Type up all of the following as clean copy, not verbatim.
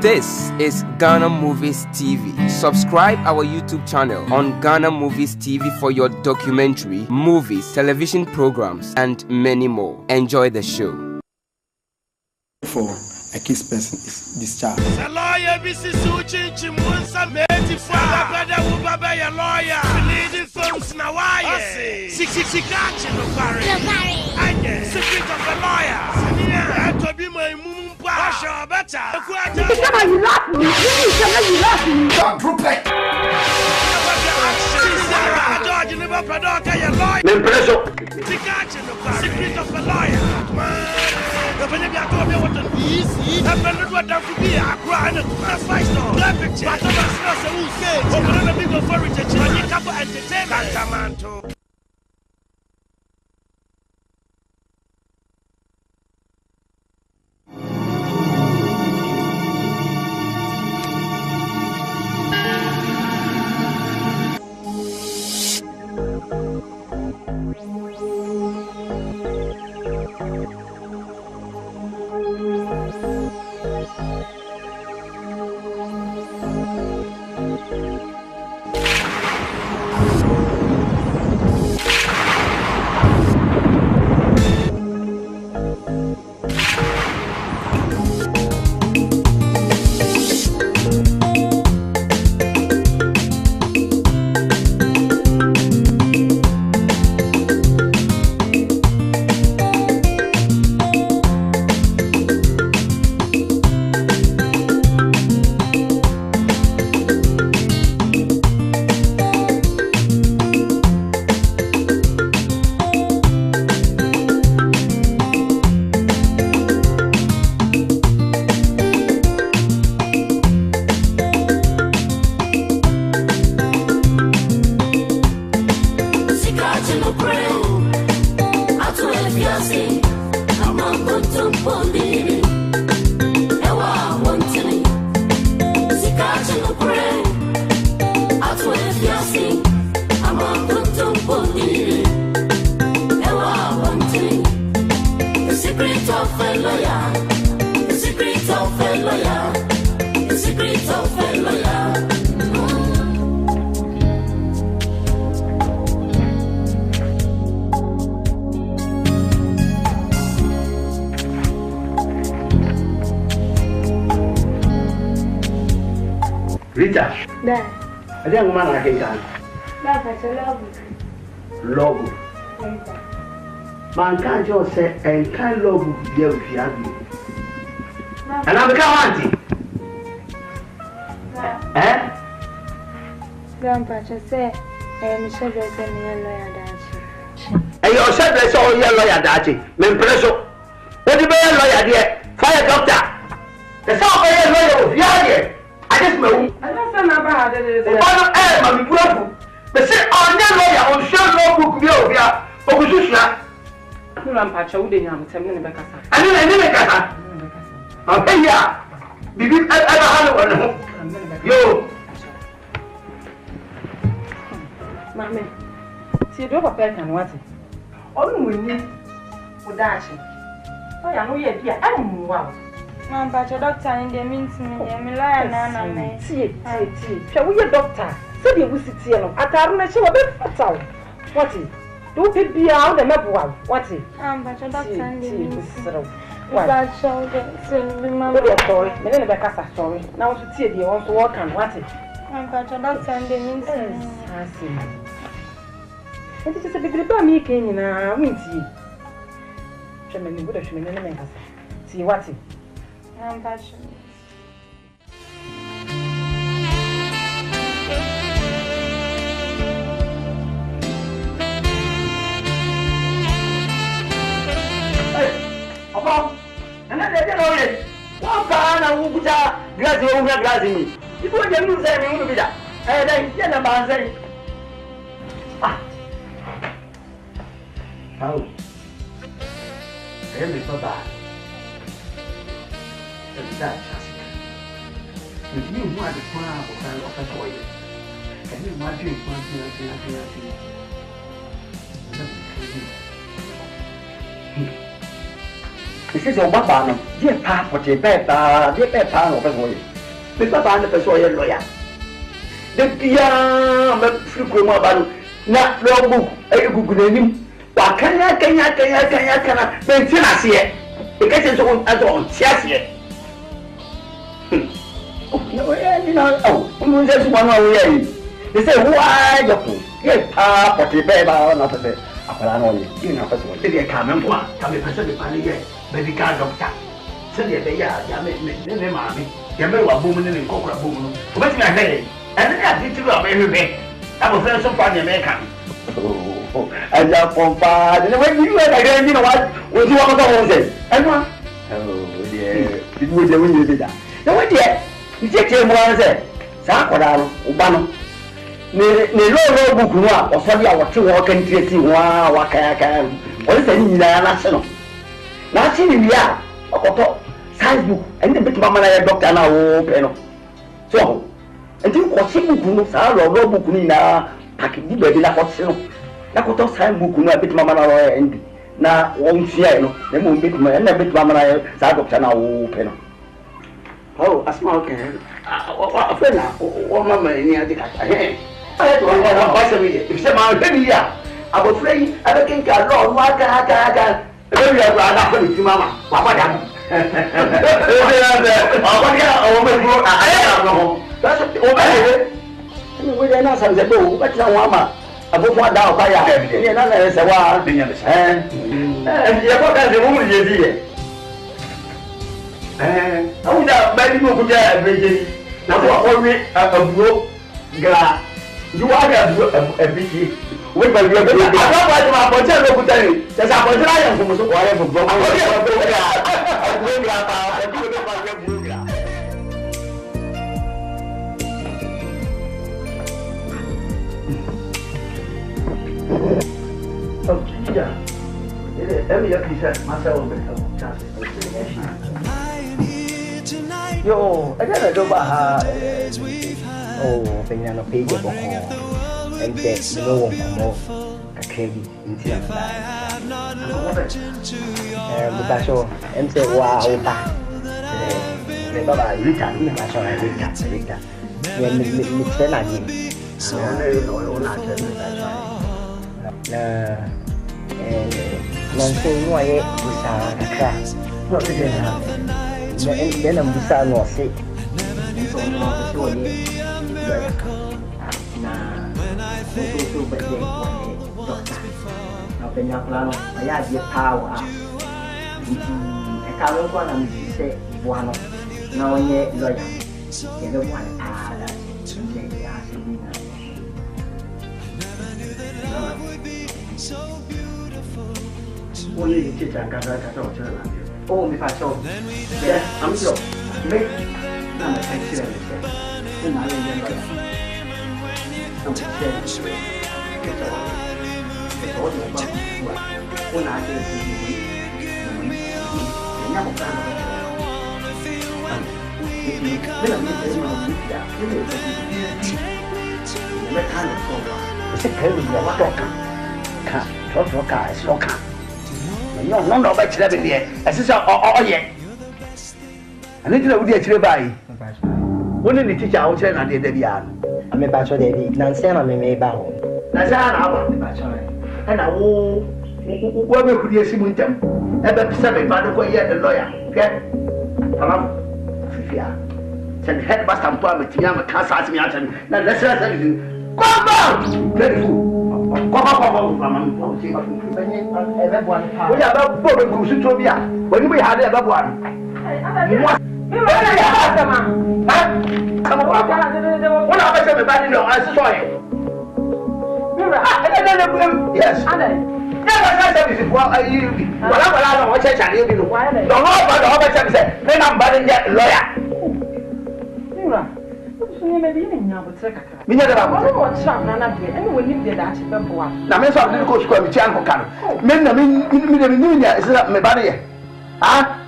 This is Ghana Movies TV. Subscribe our YouTube channel on Ghana Movies TV for your documentary, movies, television programs, and many more. Enjoy the show. For a case person is discharged. The lawyer BC Suchi Chimunsa made for brother Ubaba your lawyer. Leading films now why? 60 catch in the party. Secret of the lawyer. To be my moon pasha better. You laugh me. You laugh me. Don't drop it. Secret of the lawyer. The Benedict told me what to easy. I'm not what to be a grand fight. That picture. But I'm not who said, open a big authority to entertainment. Rita. There. I think man I can. That's a Love. Man can't just say and can't love you if you have you. And I'm a auntie. Eh? Grandpa just say, I'm sure there's a lawyer that. And you're said there's all your lawyer that men preso. What do you mean lawyer there? Fire doctor. The sound of your lawyer, yeah. I just know. I don't know about it. I'm brother. But say on your lawyer on show no book be over here. Ogususha. Grandpa Chowden, I'm telling you, Becca. I didn't make us. I'm here. Bibi ever had one. Yo. Mamma. See, do a pen and what? All we need for dashing. Oh, I know you're here. I'm wow. Mom, but your doctor in the means me, I'm a liar, Nana. See, shall we a doctor? Said you will sit here. I can't show a bit fatal. What is? Do be out the map one. What is? But your doctor in the means. What? That shall remember your story. Maybe the Casa story. Now to see the want to walk and what is? But your doctor in the means. I see. It is a big me came in a winty. Shaman would have shown any see what it. I'm passionate. And then they know it. One can and who put a glass over glass in me. You put your new saying to be that. And then get a man saying, ah, how? I am so bad. That if you want to find out what kind of oil, can you imagine one thing? This is your Baba. Dear Papa, dear Papa, dear Papa, Me papa and the person lawyer. The piano free promo about na law book a good name. What can I see it? Because it's on Chassis. You know, oh, just 1 hour. They say, why you get but the baby not a bit. I know you know, they come and one, come and present the money yet, baby car doctor. Send the day, Yammy, mammy, Yammy, woman in Coca Boom. What's my head? And I did to every day. I will find some funny American. Oh, and now from far, and when you again, you know what? What you want to say? And one? Oh, dear, it was the window did that. No, what yet? You take him one say, Sakura, Ubano. Ne lo book no or so ya what you walk and see wa waka what is any national. Na see we are okoto size book and the bit mama na doctor na o peno. So, and you ko see book no sa lo book ni na package di be na ko see no. Na ko to size book no bit mama na o end. Na won see no, na mo bit mama na bit mama na sa doctor na o peno. Oh, asma okay. Wa friend na o mama ni adi ka. If some are very young, I was afraid I think I don't want to have very rather to Mamma. Papa, that's we are not some people, but no Mamma. I put one down by another as a while. And you got the woman you see. And I would have many more good every now a broke glass. You are a big with my brother. I don't want my hotel to tell you. There's a hotel from so quiet for Brown. Yo, I gotta go by. Oh, pengen nak pergi boko, ente no a kebi inti yang bukan so, ente wow tak, bapa Rita ni macam Rita, yang mesti lagi, nak nanti muai besar kakak, nak kerja, dia nak besar nasi. Itu bagian dokter. Nah, penyaklan ayah dia tahu kalau kau nak mesti buat namanya loya. Kita buat ada jadi asli oh, ini cerita kata macam mana? Oh, mifasho. Ya, ambil. Baik. Nama saya Sira. Nama yang baik. Nama saya. Kita orang buat. Pun ada di sini. Nama bukan. Ini benar benar mau tidak. Ini mereka nak soal. Sekarang dia toka. Kan, toka, toka. No, baik cerita dia. Asal ye. Ane tu udah cerita baik. Mana ni cerita awak cerita nanti dia biar. Ame baca dia di. Nanti ame bau. Nanti apa? Baca. Ana gua kuliah si muncam. Ada bisa berbalik kau ia dan lawyer. Okay? Faham? Fia. Sen head bas tanpa mestinya makasa sini aja. Nah, lesra sini. Kau very full. Kau faham? Banyak ada buat apa? Oh ya, bawa kursus tu biar. Bagi boleh ada apa buat? Kamu apa? Mana apa saya berbalik dong? Sesuai. Yes. Ada. Jangan saya bisa buat ini. Walau orang saya cari dulu. Dong apa saya bisa? Memang badannya loya. Mira, ini medinya nyabut sekak. Minyak apa? Kalau macam nana dia, ini wujud dia dah cepat buat. Nama soal ni kau suka bicara bukan? Minyak istilah membalik ya. Ah?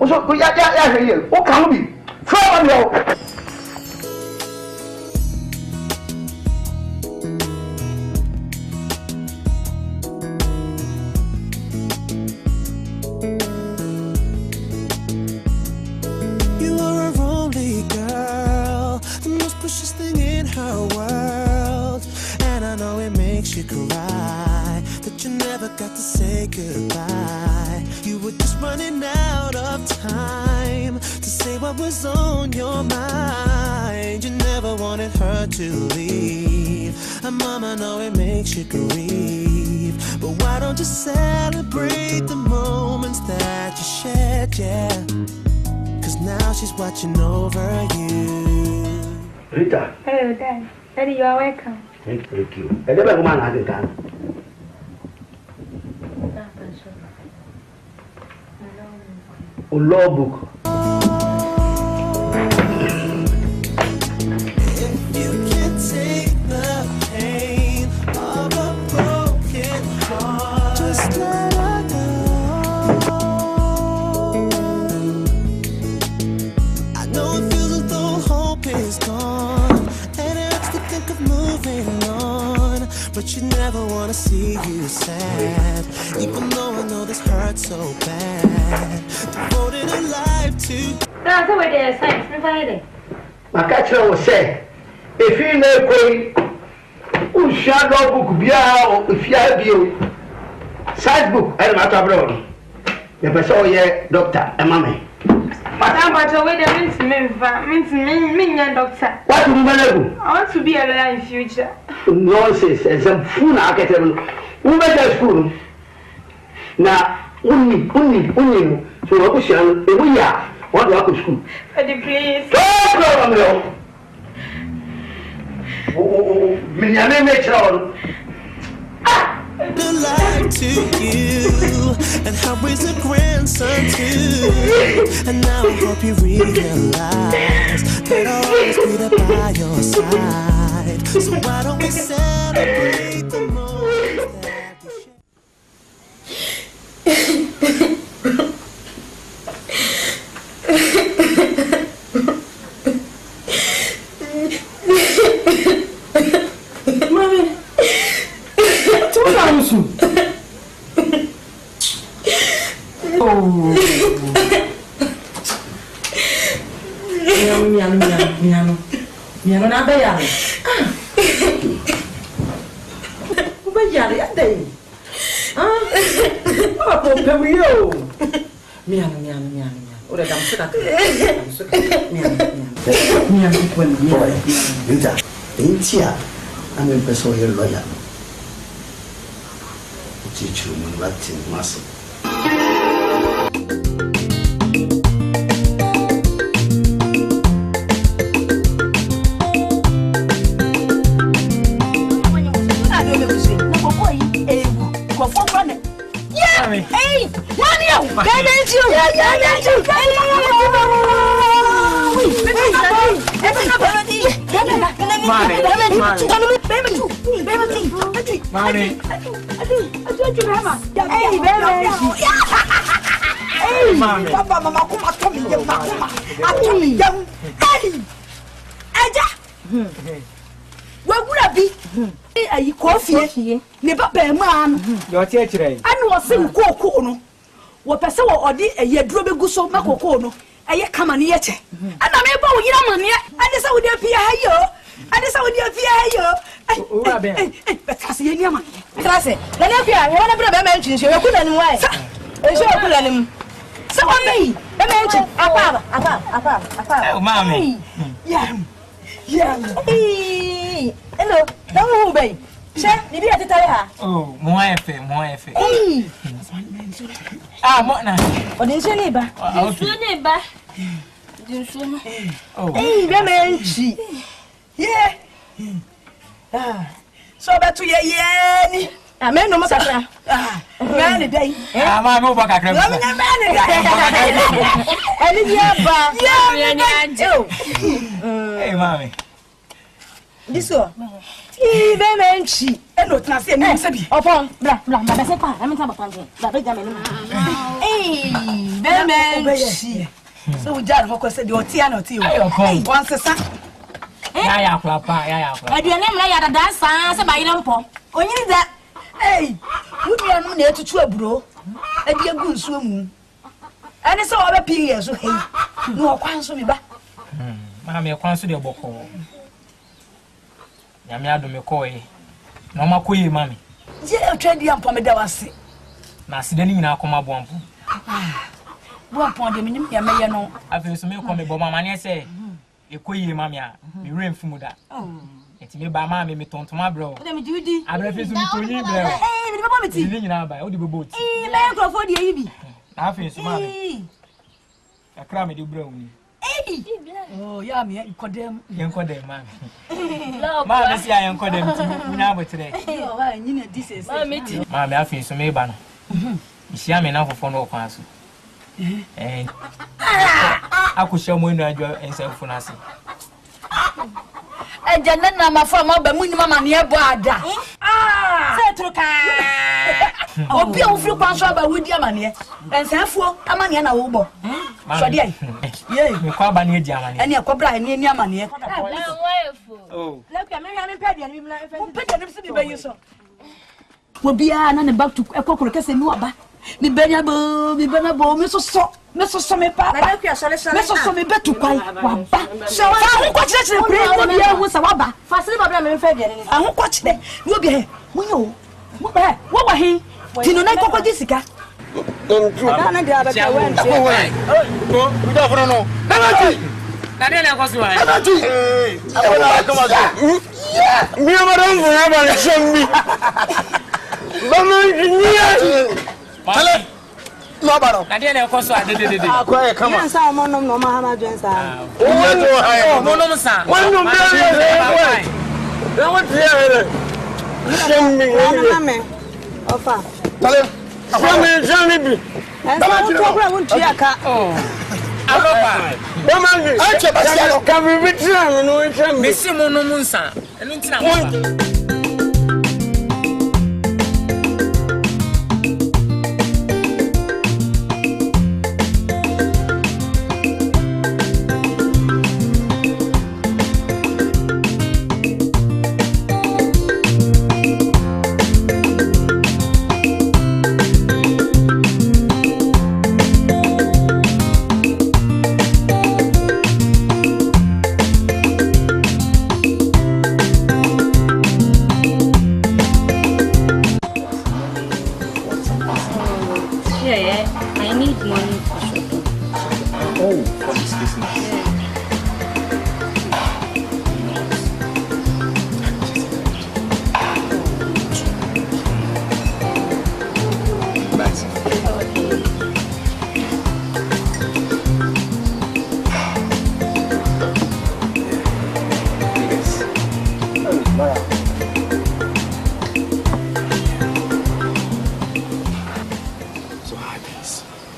Usah kau ya saya. Oh kamu bi. Faham dia. You are a lonely girl. cry that you never got to say goodbye. You were just running out of time to say what was on your mind. You never wanted her to leave. And mama, know it makes you grieve, but why don't you celebrate the moments that you shared, yeah? Cause now she's watching over you. Rita. Hello, Dad. Daddy, you are welcome. Thank you. I never go man had done. A law book. But you never wanna see you sad, even though I know this hurts so bad. Devoted a life to. That's what they are saying. My catcher was say, if you know, who shall not book Bia if you have you. Size book, I'm not abroad. The person, yeah, doctor, and mammy. But I'm about to wait a minute, me, doctor. What do you want? I want to be a lawyer in future. Nonsense, and some fool architect. Who made that school? Now, only, so what shall we are? What do I go school? Daddy, please. Don't problem, no. Oh, me, The life to you, and how raise a grandson too. And now I hope you realize that I'll always be there by your side. So why don't we celebrate the moments that we Miano na bayar. Bayar ya deh. Apa pemio? Miano. Udah kamu suka. Miano pun dia. Rita, India, I'm a person here lawyer. Teach you Latin muscle. Hey, one you. Ayi coffee ne papa man your church anu o se kokoo no wo pese wo odi eyaduro begu so makoko no eye kama ne ye che ana me ba wo yira mane ade se wo de pia ha yo ura be betase ye niama betase na ne pia ye na bra be ma ntwi nhwe ku nanim wa e so ku nanim se wo be be ma ntwi apa o mama yeah hello don't be she ni bi atitare ha oh mo efe ah mo na o din so ni ba oh be ma ntwi yeah so betu ye ni amen no makakra man dey ma mo ba kakra no me man dey ani dia ba hey mami diso ti be menchi eno tnase mi se bi opon bra ba se pa na me ta ba panje ba be game ni be menchi so we jar for say the otia na oti o wan sesa ya kwapa aduane mra ya dada san se ba yire mpo onyiri da wudua no na etutu aburo adi agu nsuo mu ene se wo be pie so hei no okwan so mi ba ma me kwan so de boko nyame adome koe Mama koyi mami. Je trade am pome da wase. Na sida ni nyina akoma boampo. Boampo de minim ya meye no. Afi so me ko me bo mama ne se e koyi mami a me rem fumu da. Eti me ba mama me tontoma bro. O de me judi. Abra fi so me tonyi bro. Me baba me ti. Ni nyina ba o de bebo ti. Me enkrofo de yi bi. Afi so mami. Akra me de bro ni. Oh, yeah, me enkodem. Enkodem, man. Mama, see, I enkodem to now, but today. Mammy, I feel so maybe. You see, I'm enough for no council. And I could show more than your answer for nothing. And Janana, my former Mamma near Bada. Setroka. Oh, be a few pounds over with your money. And therefore, a man and a wobo. So, dear, you call Banny Germany and your cobra and your money. Oh, look, I'm having petty and you by you so. Will be an about to a cockroach and Nuaba. Be benable, Mr. So, Mr. Sommer, Mr. Sommer, better quite. So I watch that was a wabba. Fast I won't watch that. You'll be here. We know. What were he? Tino Nako Jessica. Don't do it.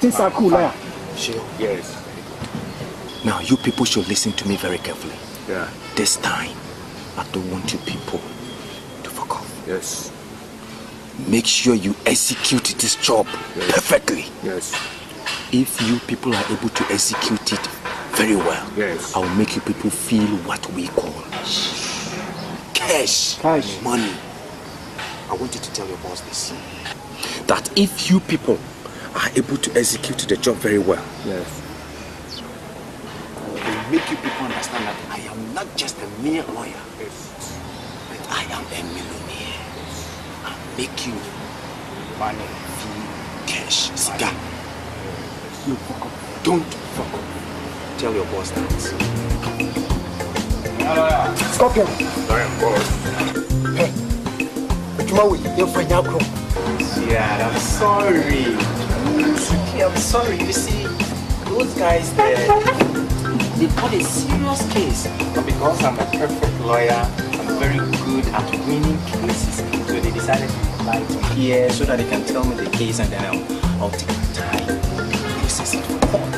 Things are cool, yeah. Sure. Yes. Now, you people should listen to me very carefully. Yeah. This time, I don't want you people to fuck off. Yes. Make sure you execute this job perfectly. Yes. If you people are able to execute it very well, yes, I will make you people feel what we call cash. Money. I want you to tell your boss this. That if you people are able to execute the job very well, yes, it will make you people understand that I am not just a mere lawyer, but I am a millionaire. I'll make you money, feel cash, cigar. You fuck up. Don't fuck up. Tell your boss that. Scorpion. I am boss. Hey, Kumawood, you're from Yakro. Yeah, I'm sorry. I'm sorry. You see, those guys there, they got a serious case. But because I'm a perfect lawyer, I'm very good at winning cases. So they decided to invite me here so that they can tell me the case, and then I'll take my time to process it for court.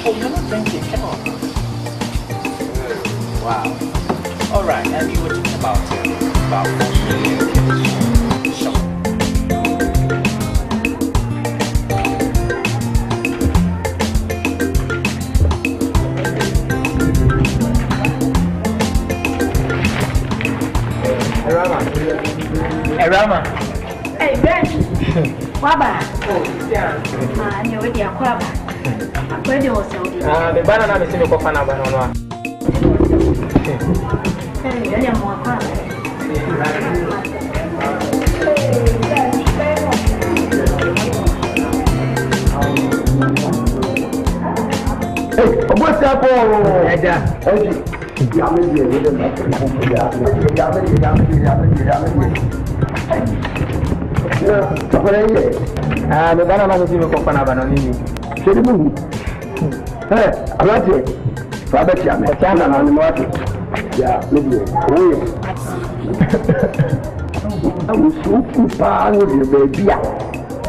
Oh, you're not drinking. Come on. Wow. All right. And you were talking about 4 million. Sure. Rama. Hey, Ben. Waba. Oh, yeah. You're with your crab. Where do you also? The banana is in the coconut banana. What's up,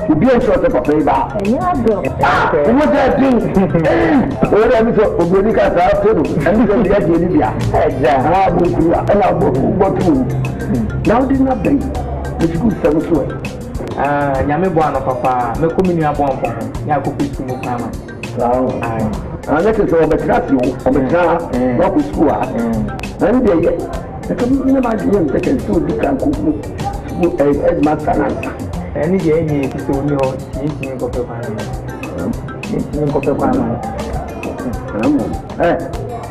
you be a sort of a paper. What I think? What I was a Bonica after, and you don't get Olivia. And I'll go to now did not be. It's good service way. Yamibuano, Papa, no community upon Yakupi Mukama. And that is all the class you from the car, not with school. And they imagine they can still do headmaster. Any day, he is only eating of the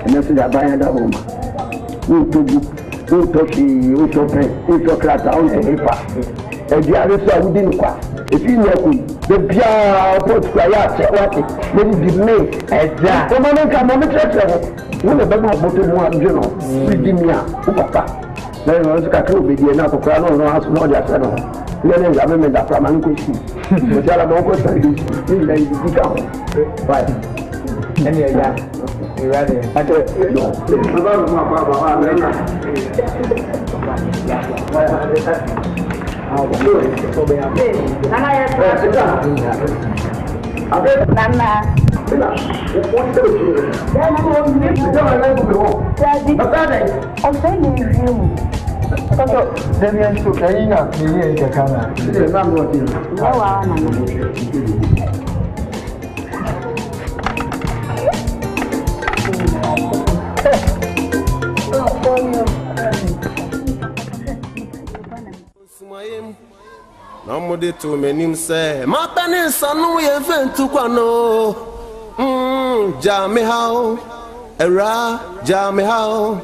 and that's the buying the home. Who took who class out the paper. And the other side didn't quite. If you know the Pia put quiet, what it be made. Exactly. Come on, come on, when the Bama put in one journal, redeem ya, Papa. Then I was got to be the enough of Crown or house, not just at all. Then I remember that from Uncle. But I don't go to right. And yeah, you ready? I said, no. Demian to Kaina, million Kakana. No de to menim say my penis anu ye ventu kwano jame how era jame how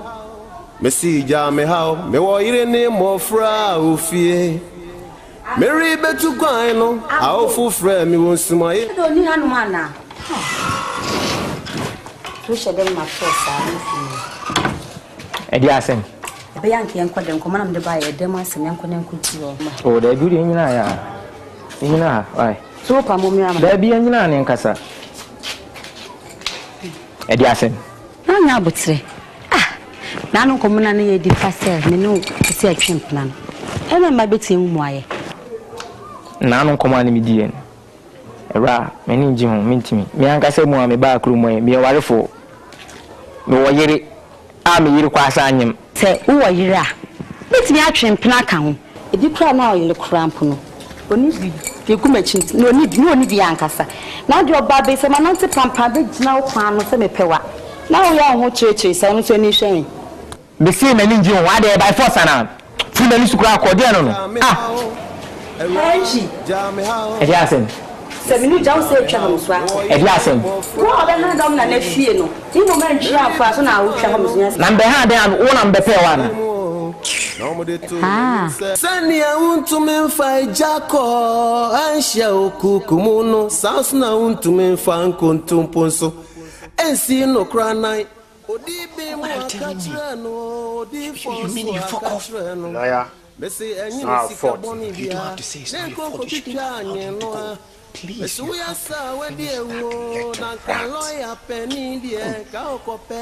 me see jame how me wo ire ni mo fra ofie me ri betu kwan no awfu fra mi won sumaye do ni hanu mana so shedem ma first Edi asen. Be yanke enko dem ko manam de ba ye dem asem enko nenko ti o. Oh, da bi de nyina ya. Nyina, why? So pa mo mi am. Da bi nyina ne nkasa. Edi asen. Na nya abotire. Na no ko muna na ye di pasel me no si atwemp na no. E na ma beti mu aye. Na no ko ma ne mi di en. Era, me ni nji ho mentimi. Me ankasa mu a me ba akru mu me warefo. Me wo yire me yiri kwasa anyem se wo yiri a betimi atwempena ka ho edi kra na oyele krampo no oni bi kumachi no ni bi ankasa na de oba be se manante pampa be gina wo kwan no se mepewa na wo ya ho cheche se no so ni hwen be se na ninji ho ade by force na fu na ni sukura akode no Henji edi asen se minu jaw se twa ho so edi asen wo oba na dom na na fie no ni mo man twa afa so na wo twa ho so na mbe ha de wo na mbe pe wa na Sania untu memfa jako ansha okukumuno sausna untu memfa nkontumponso ensi no kranai odibe mu akatrano odi for Lawyer, Messi it's not our fault. You don't have to say it's not your fault. You should go. Please, you have to when you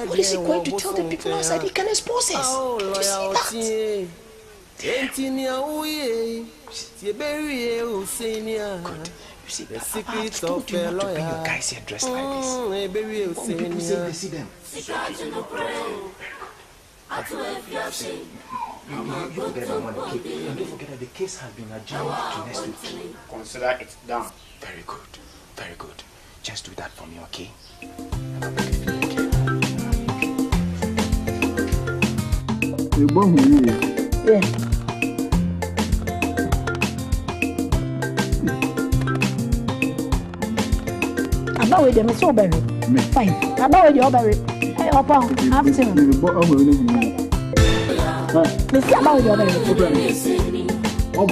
what is he going to tell the people outside? He can expose us. Do you see that? Good. You see, the secret of the lawyer. Bring your guys here dressed like this. When people say they see them. You forget about money, okay? And don't forget that the case has been adjourned to next week. Consider it done. Very good. Very good. Just do that for me, okay? Yeah. About with them, it's so berry. Fine. About with your berry. Hey, Opa, have to. Me see about your baby. Oh,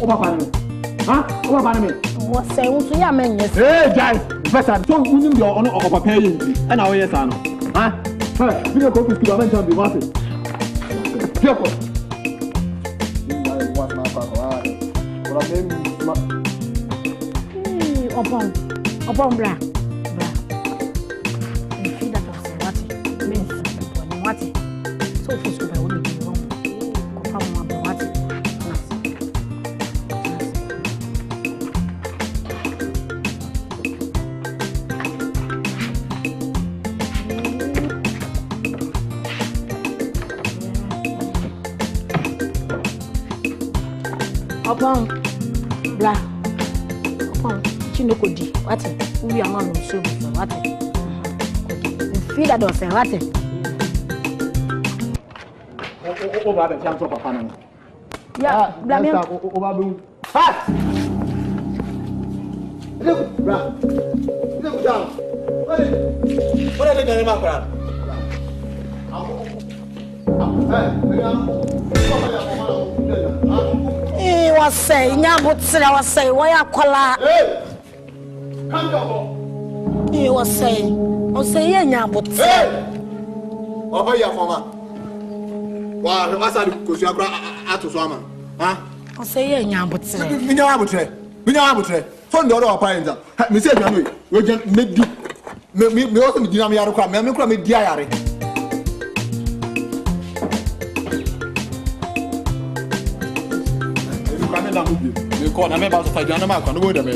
papa me. Huh? Oh, papa me. What say you to your men? Yes. Hey, guys. Better. So, we need your honor of papa you. And our yes, I know. Huh? Hey, we go to school. I'm going to be watching. Careful. Upon bra. What? So for school, I will be wrong. Confirm about what? Upon bra. Upon Chinokodi. What? We are not so what? Feel that was what? Over the chance of a family. Yeah, blame him. Fast! Look, bro. Look down. What are they doing about? He was saying, I was saying, why I call her? Come down. He was saying, yeah, but hey! Over here, Mama. Wow, the master goes to Swama. Huh? I say, yeah, but we know how to Fund the other parents. Me say, we just make me also me dinner. Me come me diary. You come down with you. You call me about to fight. You know my con. Go there, me.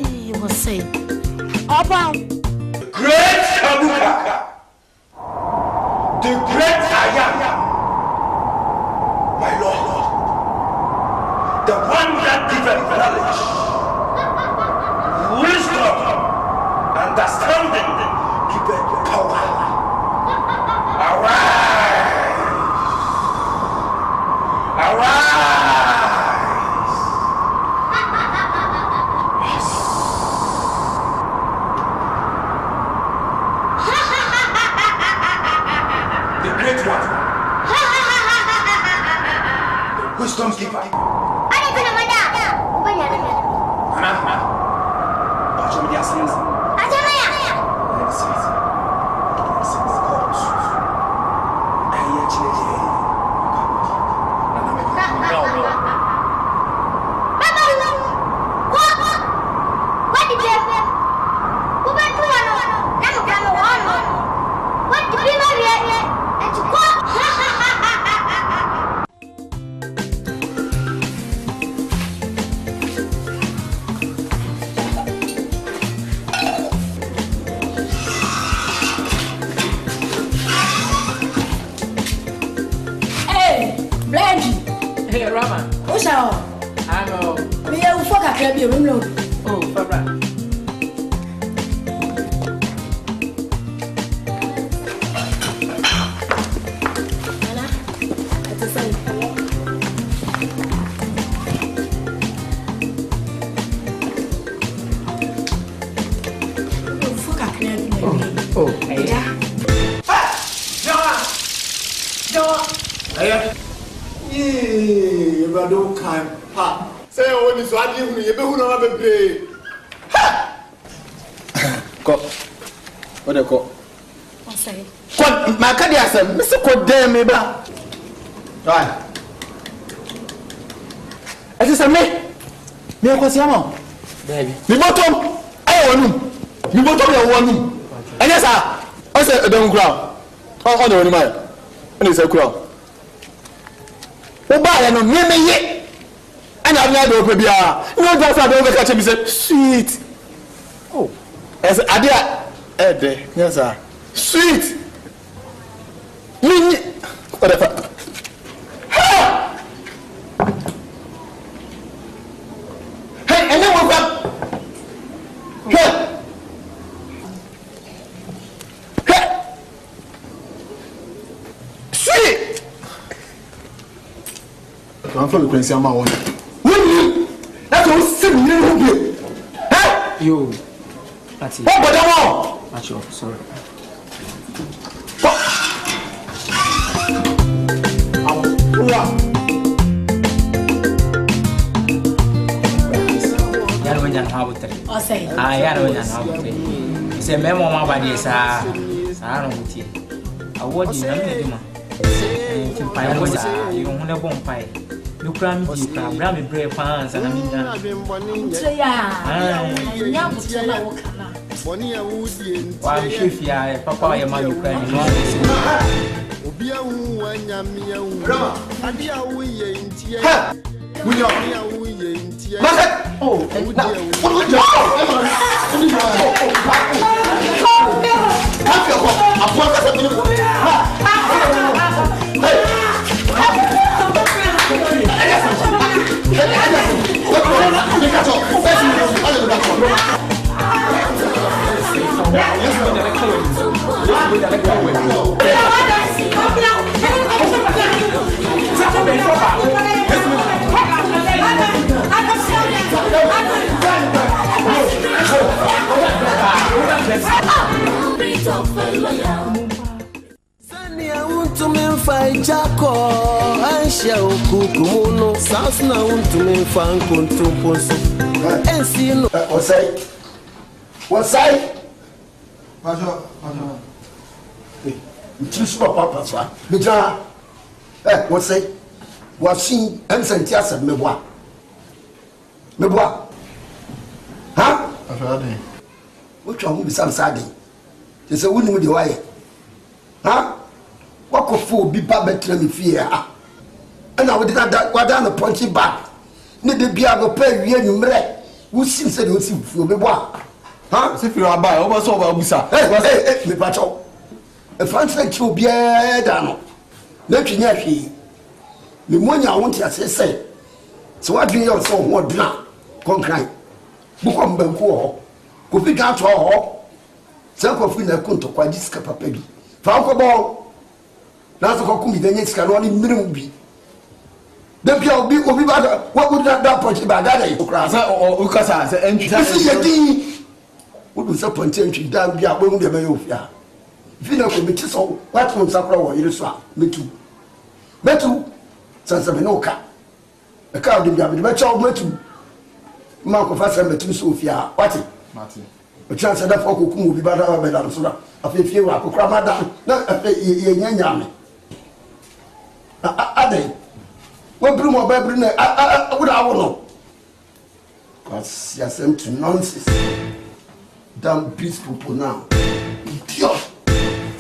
He was saying. Great Kabukaka, the great I am, my Lord, the one that giveth knowledge, wisdom, understanding, giveth power. Arise, arise. Wisdom giver. I don't know, madam. Oh, Barbara. Oh, yeah. You don't come. Ha. Say when you saw you, you be who know how to play. Ha. Go. What do you call? I say. What? My card is a Mr. Kodem, me ba. Right. I just say me. Me ko si amo. Baby. Me bottom. I want you. Me bottom you want you. And yes sir. I say don't grow. Oh no ni man. Any say grow. O ba ya no me ye. And I'm not open bia. No just I don't catch me say sweet. Oh. As adia yes sir. Sweet. Me whatever. Ha! Hey, and then woke up. Hey. Hey. Sweet. I'm from the Quincy Amount. That's all 7 years. Hey! You. That's it. What about the wall? Macho, sorry. Yaro wenyan habutre. O say. Ah, yaro wenyan habutre. Se memo ma badi sa no mutie. Awodi na me dima. Ti pa ya sa yo hu na bom pai. You cram me deep, bram me brave fans and I mean that. Ya butre na wo kana. Wa chef ya papa ya ma you cram no. Obi awu anyame awu. Ade awu ye ntie. Ha! Munyo. Awu ye ntie. Market. Oh, now. What would you do? Sania untumemfa ichako Aisha ukukumuno Sasna untumemfa nkuntumponso Ensino Wasai. Mtiri papa swa. Bija. Wasai. Wasi emsenti asa meboa. Meboa. Ha? Afade. Wotwa hu bisam sade. Tese wunu de waye. Ha? Wakofo obi ba betra me fie ha. Ana wodi da wada no punch back. Ne de bia no pa wie nwumre. Wusim se de osi fu meboa. Ha? Se fi aba, oba so oba busa. Me pacho. E fancy chi obi da no. Na twinya hwe. Me monya wonti asese. So wadwen yo so ho dna. Konkran. Buko mbanku ho. Ko fi ga to ho. Se ko fi na kunto kwa disika papa bi. Fa ko bo. Na so ko kumi de nyesika no ni mirim bi. De pia obi ba wa ko da punch ba da dai. Okra sa o kasa se entwi. Isi yedi. Wodu sa punch entwi da bi a bo mu de me yo fia. Vina ko meti so what from sakra wo yire so a metu sansa me no ka e ka de bia me cha metu ma ko fa sa metu so fia what Martin o chance da fo ko kumu bi ba da ba da so da afefie wa ko kra ma da na ye nyanya me adai wo bru mo ba bru na wo da wo no cause you seem to nonsense damn peaceful people now idiot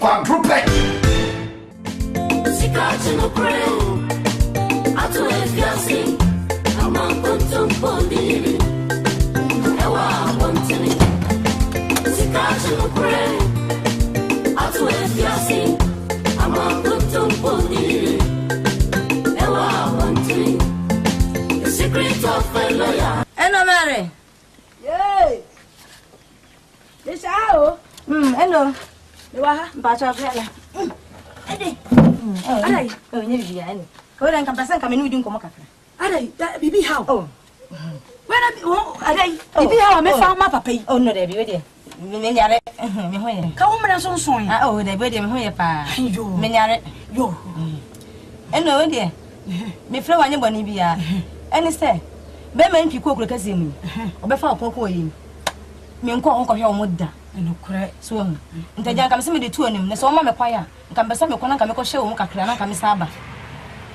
quadruped. Sikachi no pray. Atu efiasi. Amankuntum pondiri. Ewa pontini. Sikachi no pray. Atu efiasi. Amankuntum pondiri. Ewa pontini. The secret of a lawyer. Hello, Mary. Yay. This how? Hello. Lewa bacha fela. Ade. Adai. Oh, nyi bibi ani. Ko ran kan pasan kan menu din ko makaka. Adai, bibi how? Oh. Where adai? Bibi how me fa ma papa yi. Oh no, dey bibi dey. Me nyare. Me hoye. Ka wo mra so son. Ah, oh, dey bibi dey me hoye pa. Yo. Me nyare. Yo. Eno we dey. Me fra wanye boni bia. Eni say, be man pi ko kuro kase mu. Obefa okoko yi. Me nko onko hwe o modda. No kure so ntaja nka me de tu anim na so o ma me kwaya nka me me kona nka me ko hye wo mu kakra na nka me saba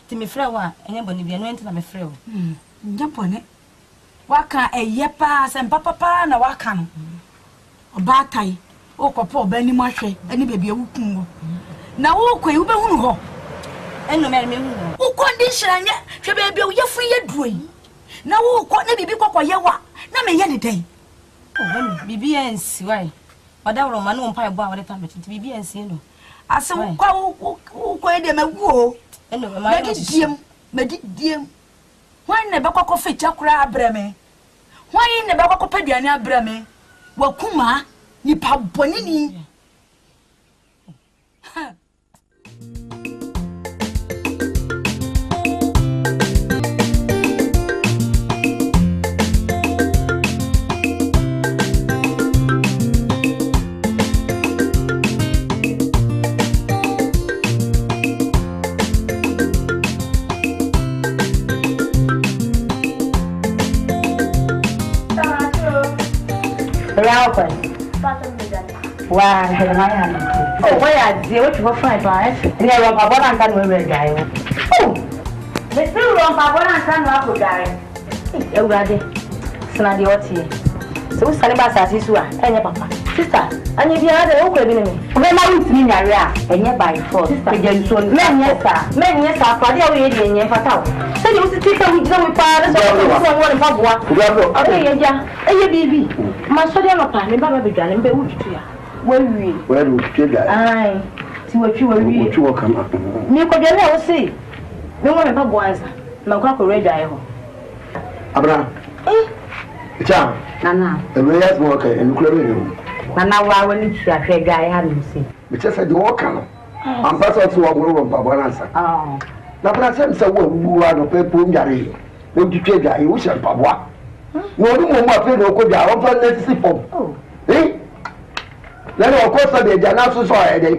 ti me frɛ wo a enye boni bia no enti na me frɛ wo nya boni waka eye pa se papa na waka no oba tai o kopo oba ni mahwe ani bebia wukun wo na wo kwai wo behunu ho eno mere me hunu wo condition anya hwe bebia wo yefu ye duoi na wo ko na bibi kokoye wa na me ye ne dai oh bibi ensi wai Oda wro ma no mpa ebo a wode ta beti bibi ansie no ase kwa wo e de maguo eno ma diem wan ne bekọ fecha kura abrame wan ne bekọ paduane abrame wakuma nipa bonini Wow, oh, why are they? What you find, right? Yeah, I'm about to go to the guy. Oh, they still run about and stand up with guy. You ready? Snadi what here? So, Sanibas is one, and your papa. Sister, and if you had a okay with me, when I was in area, and yet by force, again, so men, yes, sir, for the way in your fatal. So you to take a with no father, someone from what? Okay, yeah, baby. My son, I'm a pan, and Baba began and be with you. Where we get aye, see what you will come up. You could never see. No one about boys, no cock red eye. Abraham, Cham, Nana, the mayor's worker and Clorinum. Nana, why when it's a fair guy, I hadn't seen. But just at the walker. I'm passing to a woman, Papa. Oh, now, I'm so who are no people, Gary. Would you take that? You wish I'm Papa. No more play no good. I'm let's see for. Oh, eh? Then of course they are not so sorry. Hey,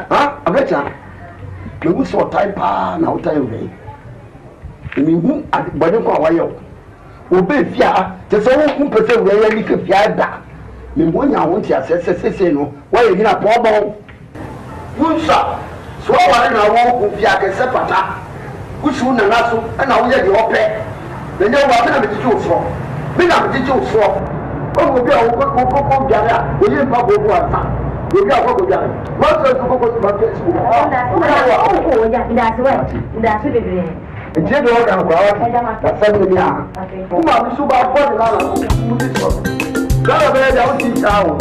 huh? I bet you. We saw time pa now time day. We who at Badon Kawayo. Obey Fia, the so who person where you can Fiada. Mimonia won't say no. Why you get a poor ball? Wunsa, so I won't go Fia Sepata. Who soon and also, and I will get the opera. Then you are going to be too for. We are the too for. Oh, we are going to go Jara. We didn't go to one. We are going to Jara. What's the go to my place? Oh, that's right. That's it. And Jed order about that 7 years. Who are we so bad for the Ghana bear down in town.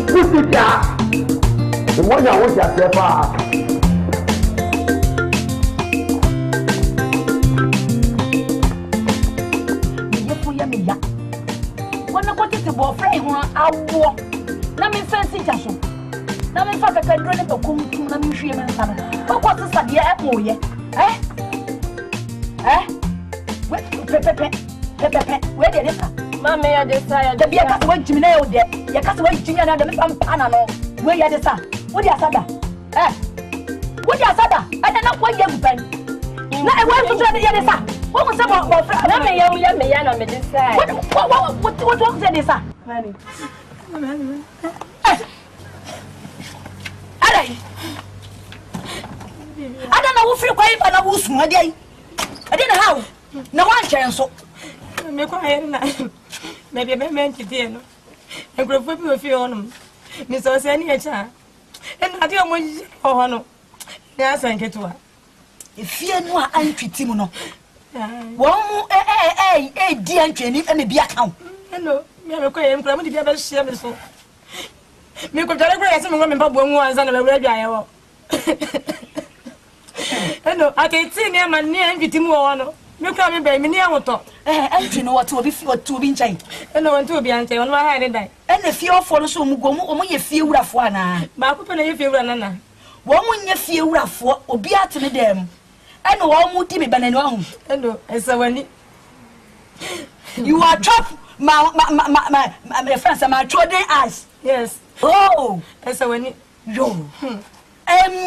Who sit there? The one I want to step up. When I got it to boyfriend, I walk. Now, me fancy Jason. Now, me fuck a drone to come to me, she and son. But what's the study at more yet? Eh? Where did it? Mamma, I decided to be a cat when Jimmy nailed it. Your cat when Jimmy and the Panano. Where you the son? What you said? Eh? What you said? I don't know what you pen. Now I want to try the other son. What was about boyfriend? What was it, sir? I don't know if you're quite an abuse, my day. I didn't know. No one chance. Maybe a man to dinner. And go put me with you on them. Miss Osania, and I don't want you. Oh, no. Yes, I get to her. If you know, I'm pretty mono. One, dear, and maybe a count. Hello, you're okay. I'm going to be able to share this. Me could telegraph some women about one was on a red eye. Hello, I can see near my near and Vitimo. You come by me near what? And you know what to be for 2 inches. And no one to be until on my head and die. And if you're for the sum, go more you feel rough one. But if you run another. One when you feel rough, or be at me them. And one would be banana. Hello, and so when you are trapped, my friends, and my children eyes. Yes. Oh, and so when you.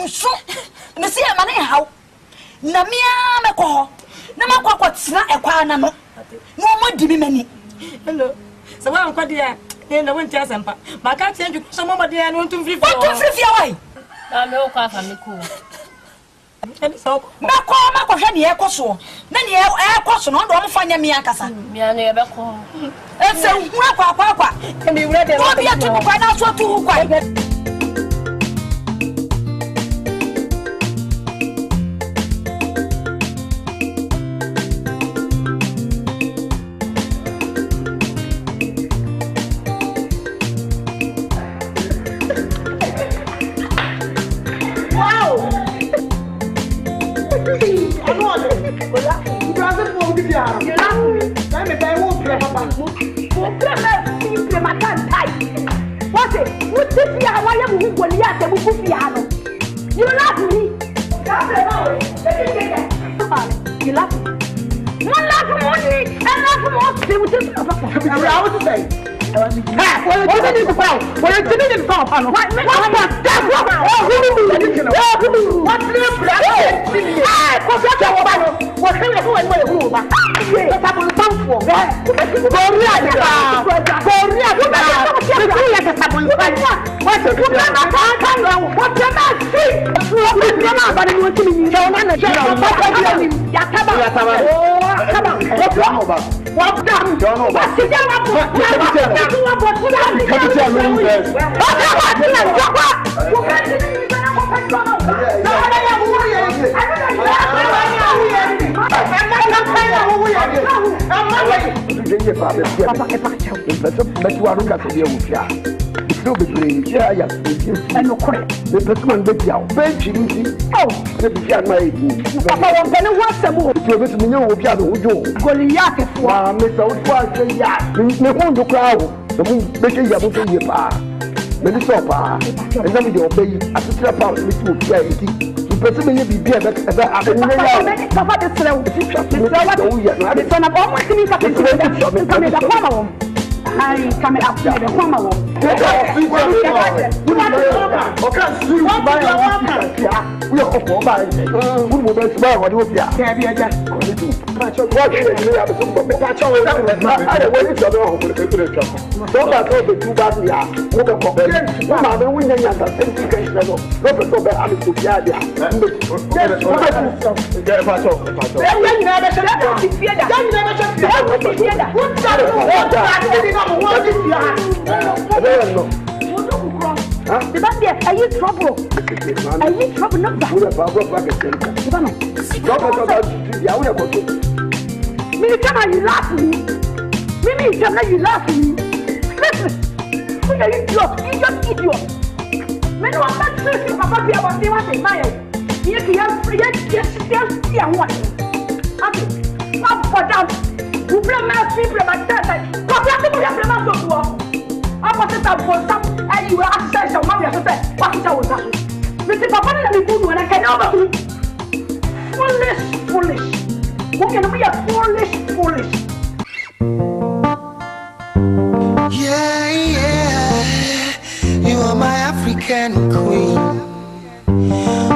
So, Monsieur Money, how? Namia Mako. Namako, what's not a quana? No more dimini. Hello. So I'm quite there in the winter, but I can't send you somebody and want to flip away. I'm no car for me cool. So, Mako, Henny, I was so. Then you have a question on the Fanya Miakasa. Miana call. And so, Papa, can be ready to find out what to quite. You laugh me. You laugh me. One laugh money and laugh more. They would just I was to say. What you did to fight? What you did to fight? What? What's the No be playing, yeah, yeah, and no credit. The person be out, bench, oh, the piano, Papa, I'm going to watch some more. You have to know what you do. Goliath, Mr. O'Quarter, yeah, the one to crowd, the moon, making your book in your pa. Many so far, and then you obey as a trap out with you, charity. The person may be better than I can never. Papa, the slow, the son of almost me, but it's coming up. I come up to the Kumawood. We are for by who will be by what you are. Can you just call it to? What is it? I wait to go home with the trouble. Don't I go to 2 bad? Yeah, what a copy. One of the winning and the same level. Not so bad. I'm to Yadia. The back there, are you trouble? Are you trouble? Not that. You laugh at me. Mimi, you laugh at me. Listen, who are you idiot? You just idiot. Men who are not searching for Papa, but they want a mile. You can see and what? Not for them. You blame my people, my dad. Papa, you have never so well. I want to have for some, and you will access your money. What is our time? Mr. Papa, let me do when I can over. Foolish. Who can be a foolish? Yeah. You are my African queen.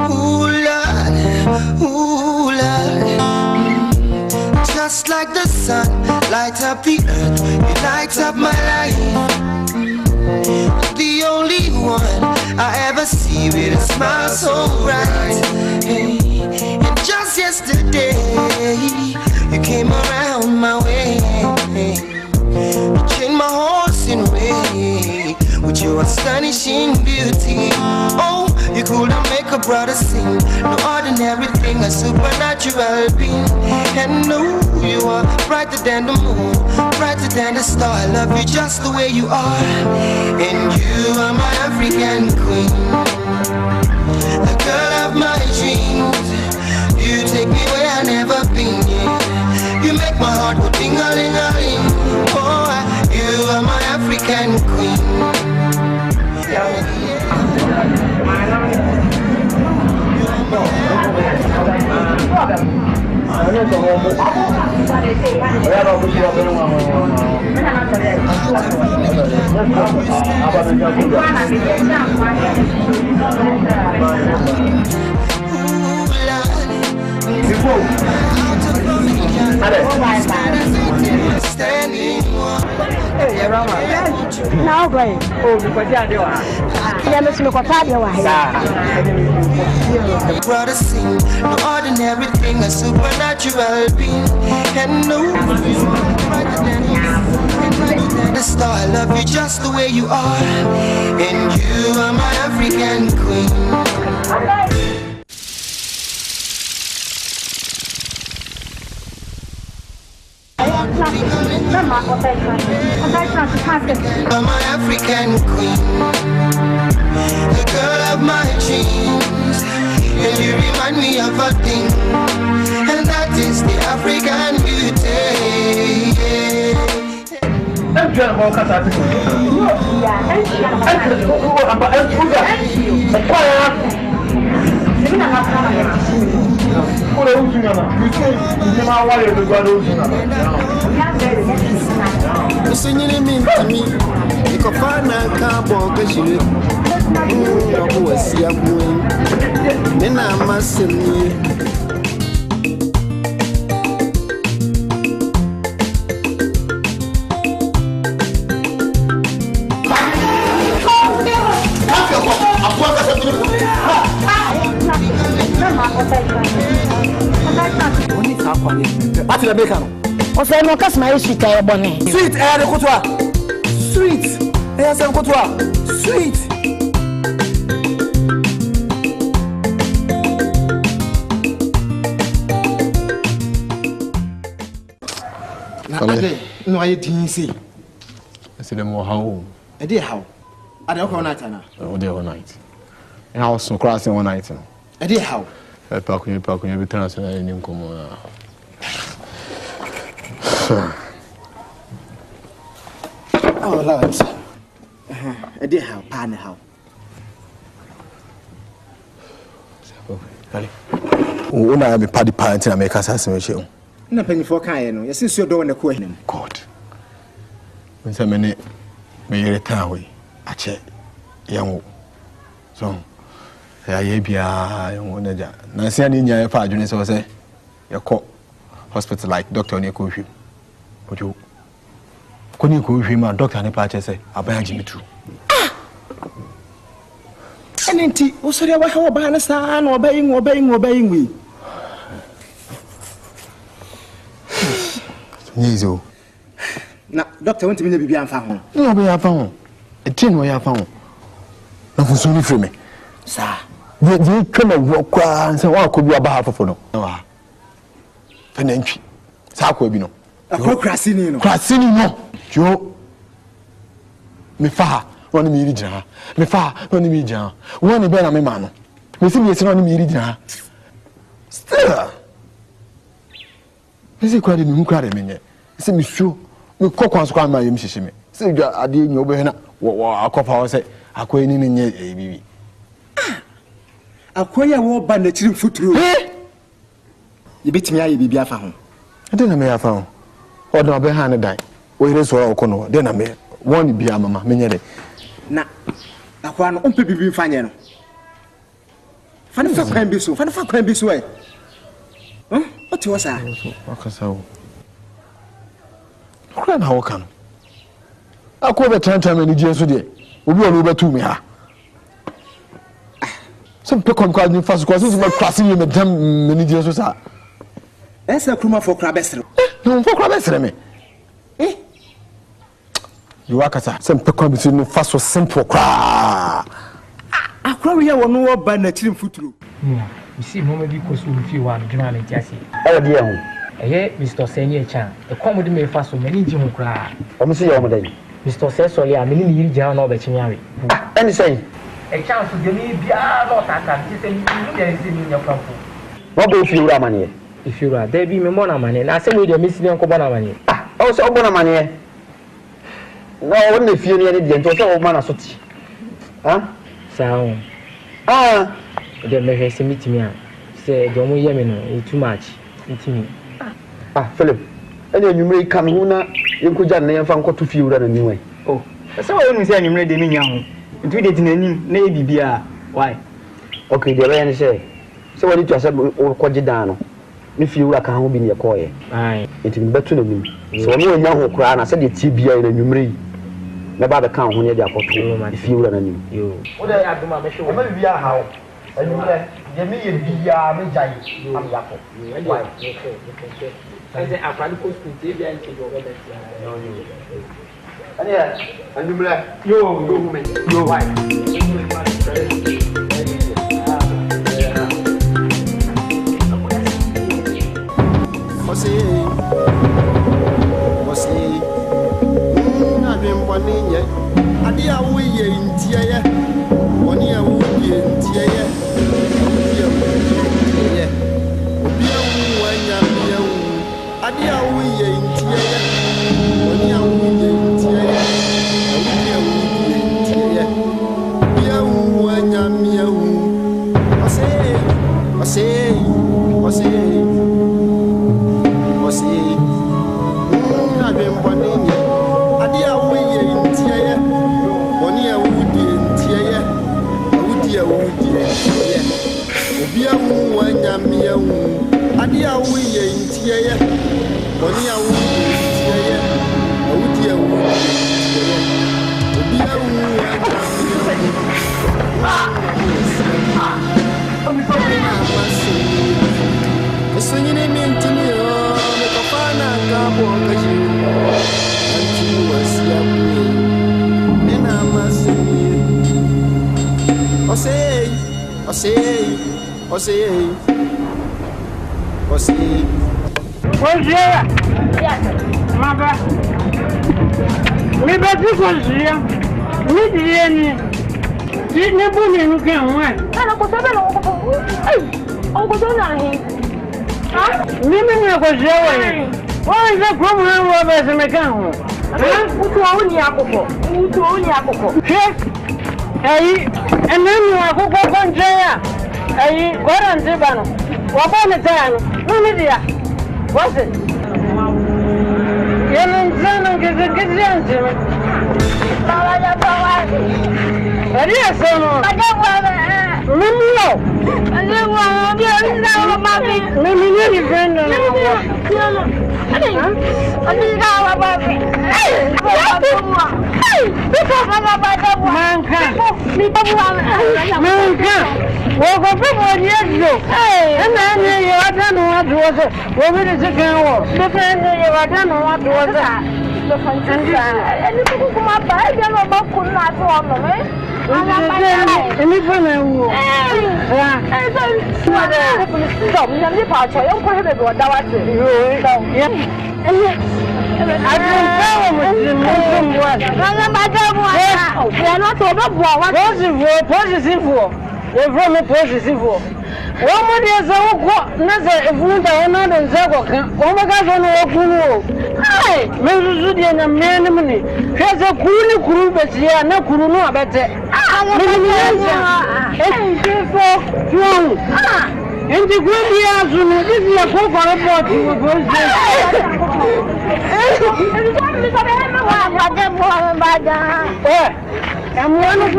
Ooh, Lord. Just like the sun, light up the earth, you light up my life. The only one I ever see with a smile so bright. And just yesterday, you came around my way. You changed my horse in way with your astonishing beauty. Oh, you could not make a brother sing. No ordinary thing, a supernatural being. And no, you are brighter than the moon, brighter than the star. I love you just the way you are. And you are my African queen, the girl of my dreams. You take me where I've never been, yeah. You make my heart go ding-a-ling-a-ling. Oh, you are my African queen. Now, boy. Oh, because you are the one. Brother sing, no ordinary thing, a supernatural being. And no, brighter than the star. I love you just the way you are. And you are my African queen. I'm my African queen, the girl of my dreams. And you remind me of a thing, and that is the African beauty. the bacon. O fe no kas my sweet e bone. Sweet eh de kotwa. Sweet. Eh sem kotwa. Sweet. No, I didn't see. I said, more how? I did how? I don't know night. Oh, day one night. And I was so crossing one night. I did how? I pack you, every time I didn't come on. Oh, Lord. I did how? Pan how? When I have a party party, I make assassination. No penny for Cayenne. You since you're doing the question. God. When so many may return away. I check. Young. So, I be a young one. Nancy and India, if I do so say, you call hospital like Doctor Nico. But you couldn't go with him, Doctor Nipache say, I'll buy Jimmy too. And then tea, also there were how about a son obeying we. Yes, now, Doctor went to me to be found. No, we are found. A tin we are found. No, for soon for me. Sir, they come and walk and say, what could be about for no? No, Penentry. Sakobino. A procrastini, no. Joe. Me fa, one me region. Me fa, one me jan. One be na me man. Me see me on me region. Still. Ese kwa de me kra de me. Ese me show. Me kokwan so kwa ma yem hihye me. Se dwa ade nyi obe na wo akofa wo se akoyi ni nye bibi. Akoya wo ba na chirim futuro. Ye betimi aye bibi afa ho. Ade na me afa ho. Odo obe ha ne dai. O yire so o kono. De na me won bi amama me nye de. Na akwa no ompe bibi mfanye no. Fa na fa kwan bi so e. What was that? Wakasawo. Okra na woka no. Akwo be tantam ni je so de. Obi onu betu me ha. Some pekon kwa ni faso kwa so ma kwase me dam ni je so sa. Esa kruma for kra besre. No for kra besre me. You wakasa. Some pekon bi so ni faso simple kra. Akra we wonu wo ba na chirim futuro. You see, no maybe because we feel one journal in Jassy. Oh, dear. Eh, Mr. Senior Chan, the comedy may fast so many Jim cry. I'm see your day. Mr. Cecily, I mean, you down over Chinyari. And say, a chance to give me not that you say in your camp. What if you are money? If you are, there be me more money, and I say with your missing Uncle money. Also, money. No, only if you need it, just all man of huh? Sound. The measure say meet me. Say, don't we hear me no, too much. It's me. Philip. And then you may come huna, you could just never find to feel that anyway. Oh, so I only say you made the minion. And we didn't maybe be why? Okay, the way say. So what did you say or Quadidano? If you are can't be near Coy. Aye, it will be better to me. So I know young crown, I said it's TBA and you may. Never the count when you're if you run a you. What I have to my show, maybe how. And you let me be a giant. I'm Yapo. Why? I say, I find post to TV and take over that. And yeah, and you black, you woman, your wife. I've been one in yet. I dear we in Tia. 1 year would be in Tia. I say, Mama. Me better consider. Me dear. Did never know can win. And Uncle Seven Uncle Donahue. Mimi was there. Why is that problem Roberts and McCann? Who only alcohol? Who only alcohol? Check. Hey, and then you are going to jail. Hey, what on Zibano? What on the time? No, Lydia. What's it? You're get the gentleman. Yes, I don't want to. I don't want to be a friend. I think about it. Well, for people years ago, and then you are done what was it? What is it? The friend you are done what was that? And you come up, I don't know about Kunat on me. And if stop, you're departure, you're prohibited what I and the good years, this is a poor report you were going to I'm one of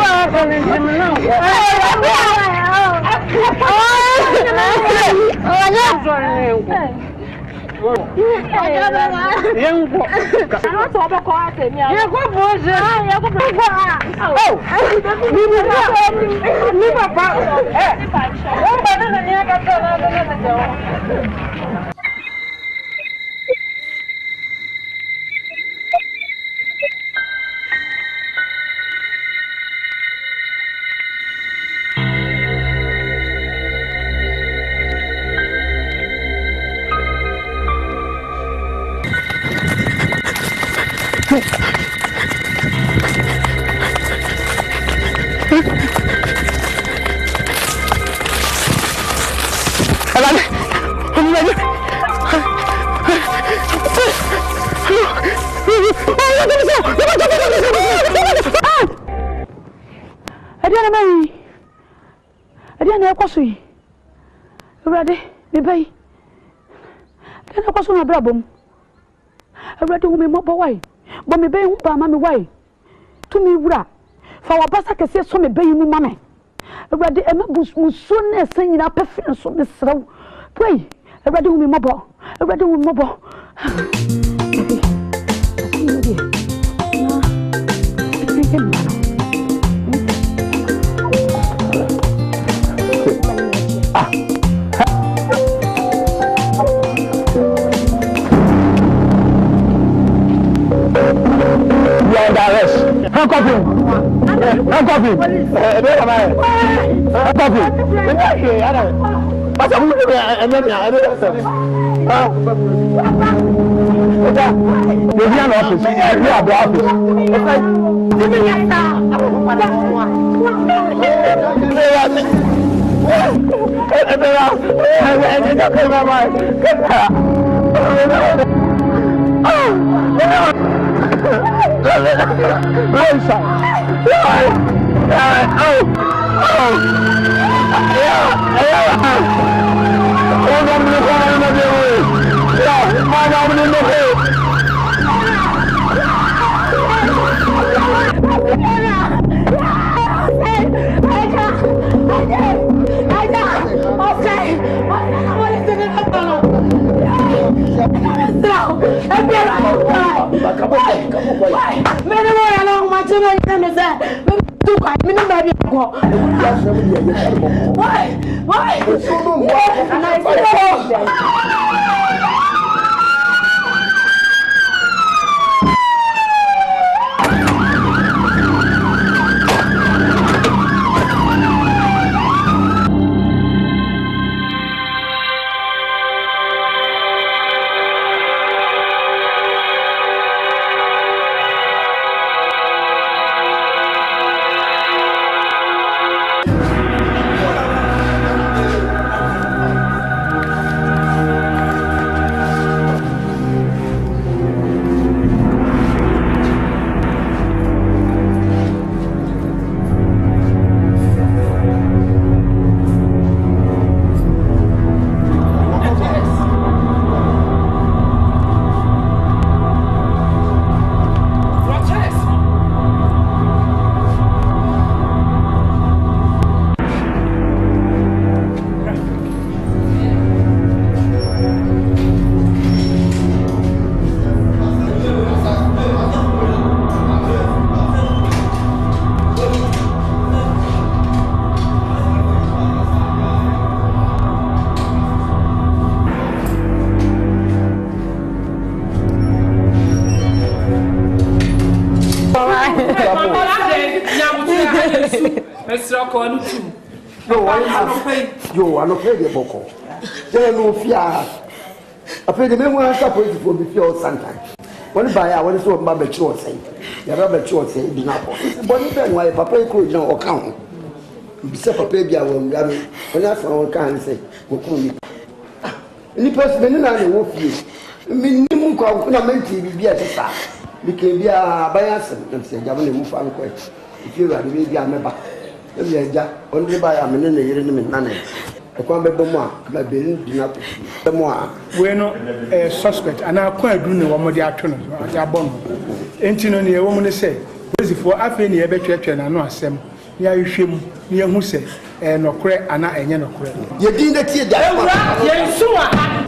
Ready, baby. Then I was on a brabum. I read to me more boy, but me bay by mammy way. To me, rap. For our past, I can say so me bay you, mammy. I read the Emma Bush was soon as saying up a fin so this slow. Pray, I read to me mobile. I read to me mobile. Handcuff him. Handcuff him. Handcuff him. But I'm going to be an office. We are the office. Mesra ko no tu. No, I no pay the boko. There no fear. I pay the men when support for be fear sometime. When buy I want so my church say. Ya ba church say bi na po. But even why papa ko jina o kan. Bi se papa bi a wo ngam. When I from kan say go kun ni. Ni person na na wo fie. Minimum kwa na menti bi a tsa. Bi ke bi a bayasem na se ja na mu fa nko. If you are the bi a meba. Ebi ja on bi ba ya me na yire ni me na na. E kwa be bo mo a ma be ni dina to. Be mo a we no suspect ana kwa adu ne wo mo de atwe no. Ade abon. Enti no ne wo mo ne say police for afi ne e betwetwe na no asem. Ni ahwehwem ni ehu se nokore ana enye nokore. Ye din de tie ja. Ye nsu wa ha.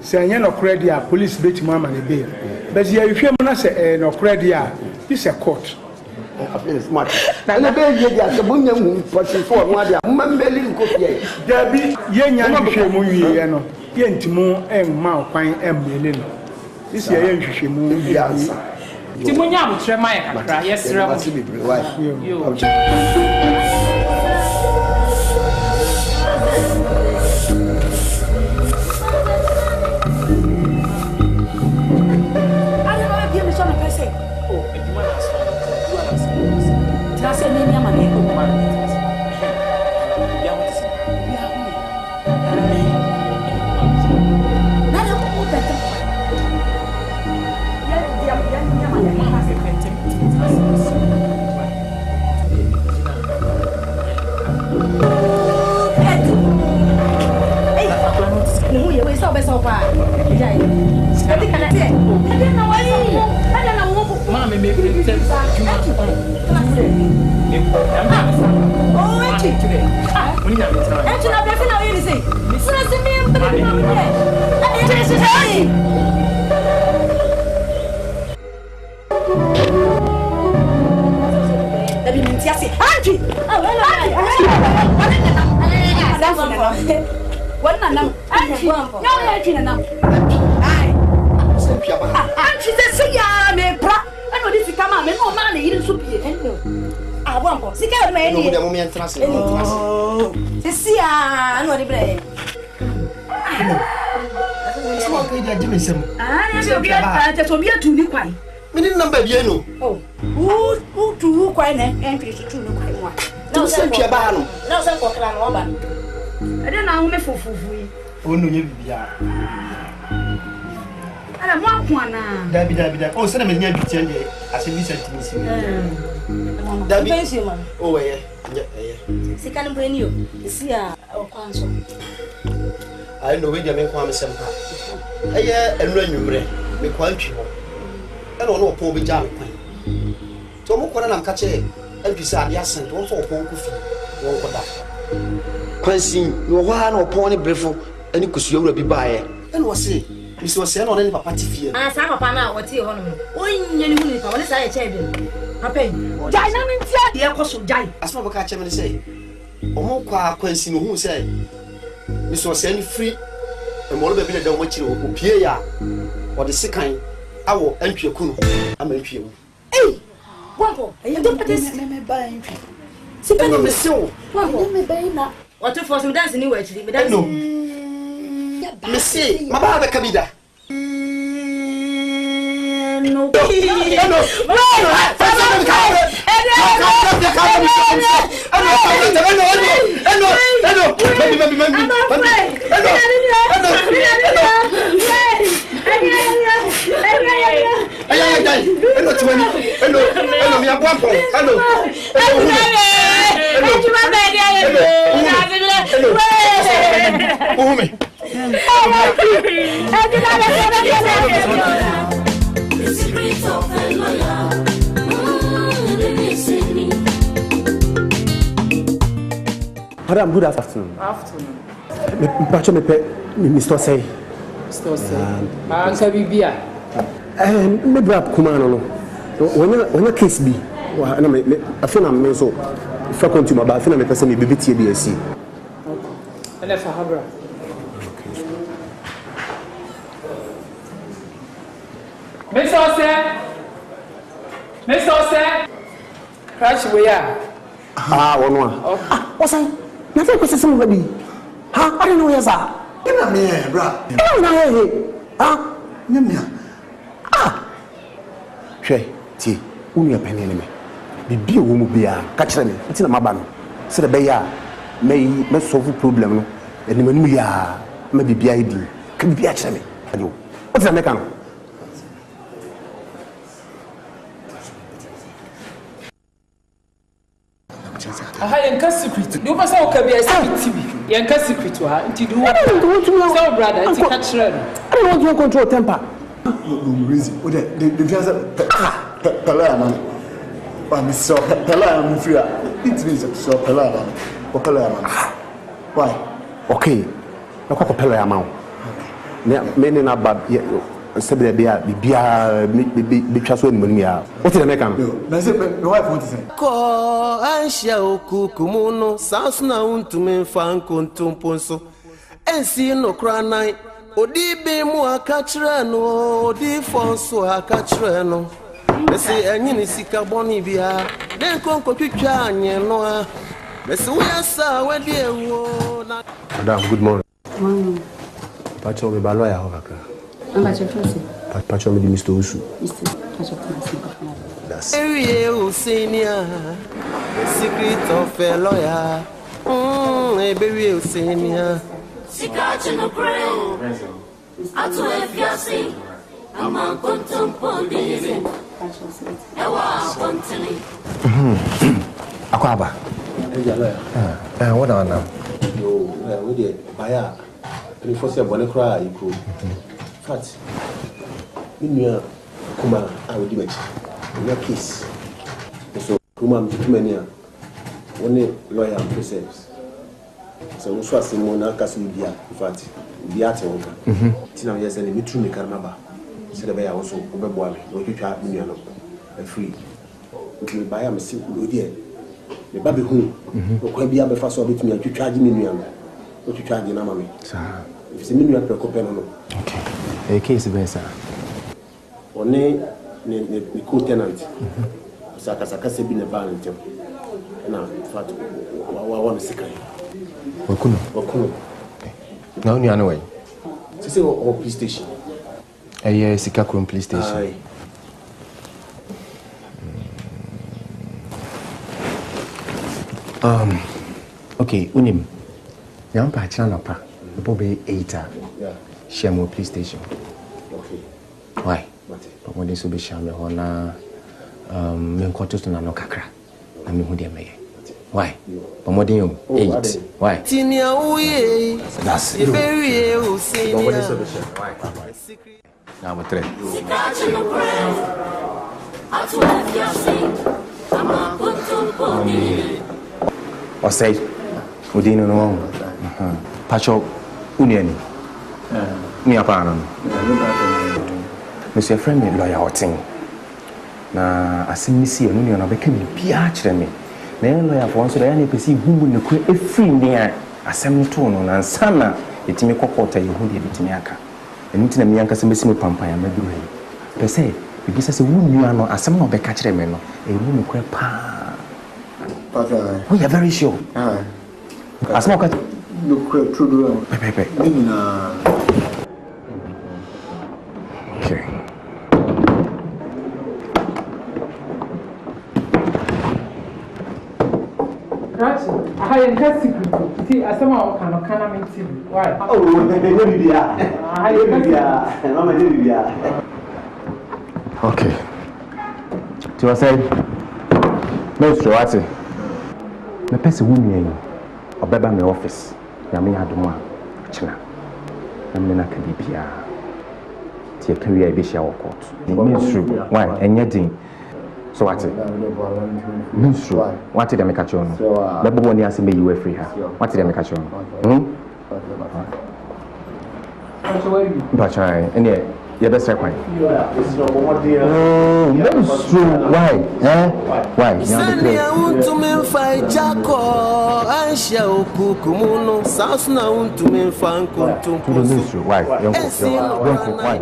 Se enye nokore dia police beti mo ama ne be. But ye ahwehwem na se nokore dia this a court. I feel smart. And the baby, there's a bunyan person for one day. Mambelin cookie. Debbie, yen yanu, yano, yentimu, and mouth pine and belin. This year, you move the answer. Timonia will try my cry. Yes, sir. Oh, send me near Bitty. I said, listen to me. Oh, yeah. Second bring you. See, our council. I know where you make one some part. And run you, make one you. I don't know, poor Bijam. Tomo Koran catch and beside the accent, also poor coffee. Won't put that. Quincy, no one or pony breful, and you could see be by it. And was it? Miss was sent on any party fear. I saw a pana what you want. Oh, you knew it. I want to say a champion. Happy. Dynamic, dear Cosso Jai. As my catch him and say, oh, Quincy, who say, Miss was sent free and more than a what you Pierre or the second. I will empty your cool. I'm empty you. Hey, Wampo, I don't put this in my buying. See, I know the soul. What to force him dancing anyway to me? No. Missy, my father can be there. No, no, Madam, good afternoon. Afternoon. Mr. Say. Mr. Say. Answer Bibia. Me brab Kumano. When a case be, I feel I'm so. If I come to my bath, I feel I'm a person with BBTBSC. And if I have Mr. Say. Crash we are. One one. What's that? Nothing was somebody. I don't know where's that. Ina me, bra. Ina me. Hwɛ tie wonu apani ne me bibi wo mu bia ka kyerɛ me nti na maba no sɛ de bɛyɛ a me solve problem no enimanu ya ma bibia idi ka bibia kyerɛ me ajo o ti na me ka no aha yenka secret do pasa o ka bia secret bi yenka secret wa nti do so brother nti ka kyerɛ no I don't want to control temper. No reason. O de fiance pela man. Wa mi so pela am free. It means so pela man. Pela man. Why? Okay. Na kwa pela man. Me ne na ba sebele bia twa so animu ya. What is the make am? Na say my wife want to say. Ko ansha okukumuno sansuna untume fankontumponso. Ensi no kranai odi be mu akachre no odi fonso akachre no mesi enyi ni sika boni bia den konko twitwa anye no a mesi we asa we de ewo na Madam, good morning. Morning. Pacho me ba lawyer hokaka. Amba chefose. Pacho me di Mr. Usu. Mr. Pacho Thomas. That's area usenia secret of a lawyer area usenia Sikachi no pray. Atu efiasi. Ama kontum pondiri. Ewa kontini. Akwaba. What on now? Yo, we did buy any for say bonnet cry you could. Fat. In Kuma, I would image. In your case. So Kuma Mania. Only lawyer 1vesves. So we saw Simona Casubia, in fact, the art of Tina, yes, and me true Carnaba. Said the bear also, Oberboy, no you try Miniano, and free. If you buy a simple idea, the baby who will be able to fast with me and you charge Miniano, what you charge in Amami. If it's a million per copeno. Okay. A case of Bessa. Only the co-tenant. Sakasaka said in a balance. And I'm fat. I want to see. Okuno. Now you are away. Say or police station. Yes, Sikakrum police station. Aye. Okay, Unim. Young Pachana pa. The Bobby 8. Yeah. Shamo police station. Okay. Why? But when this will be Shamo Hona men quarters to no kakra. I mean who they may. Why? But more than 8. Why? Tinia uye. That's it. Very Why? Number 3. Sikachi no pray. Atu efiasi. Ama kontum pondiri. Or say, Udino no. Pacho Union. Near Panon. Monsieur friend, lawyer Hotting. Na I see me see a union of a can be archer me. Then lawyer for once, I perceive whom will create a free near a semitone and sana. It's me quarter you hold it to Miaka. And it's a Mianca Semi Pampa and Meduri. Per se, because as a woman you are not as some of the catcher men, a woman crap. We are very sure. As more look true. Okay. I had secret. See, as someone cannot why? Oh, okay. To I said, Mr. Watson, the person who knew or by my office, Yami Aduma, China. I'm not going to be here. Tia career be shower court. Ministry, why? And yet, so what's it? Ministry, what did I make a chon? But one year, say you were free. What did I make a chon? But I, and yet, you're best required. Oh, that's true. Why? Why? Sanya untume fai chako ansha okukumuno sansuna untume fankontumponso. Why? Why?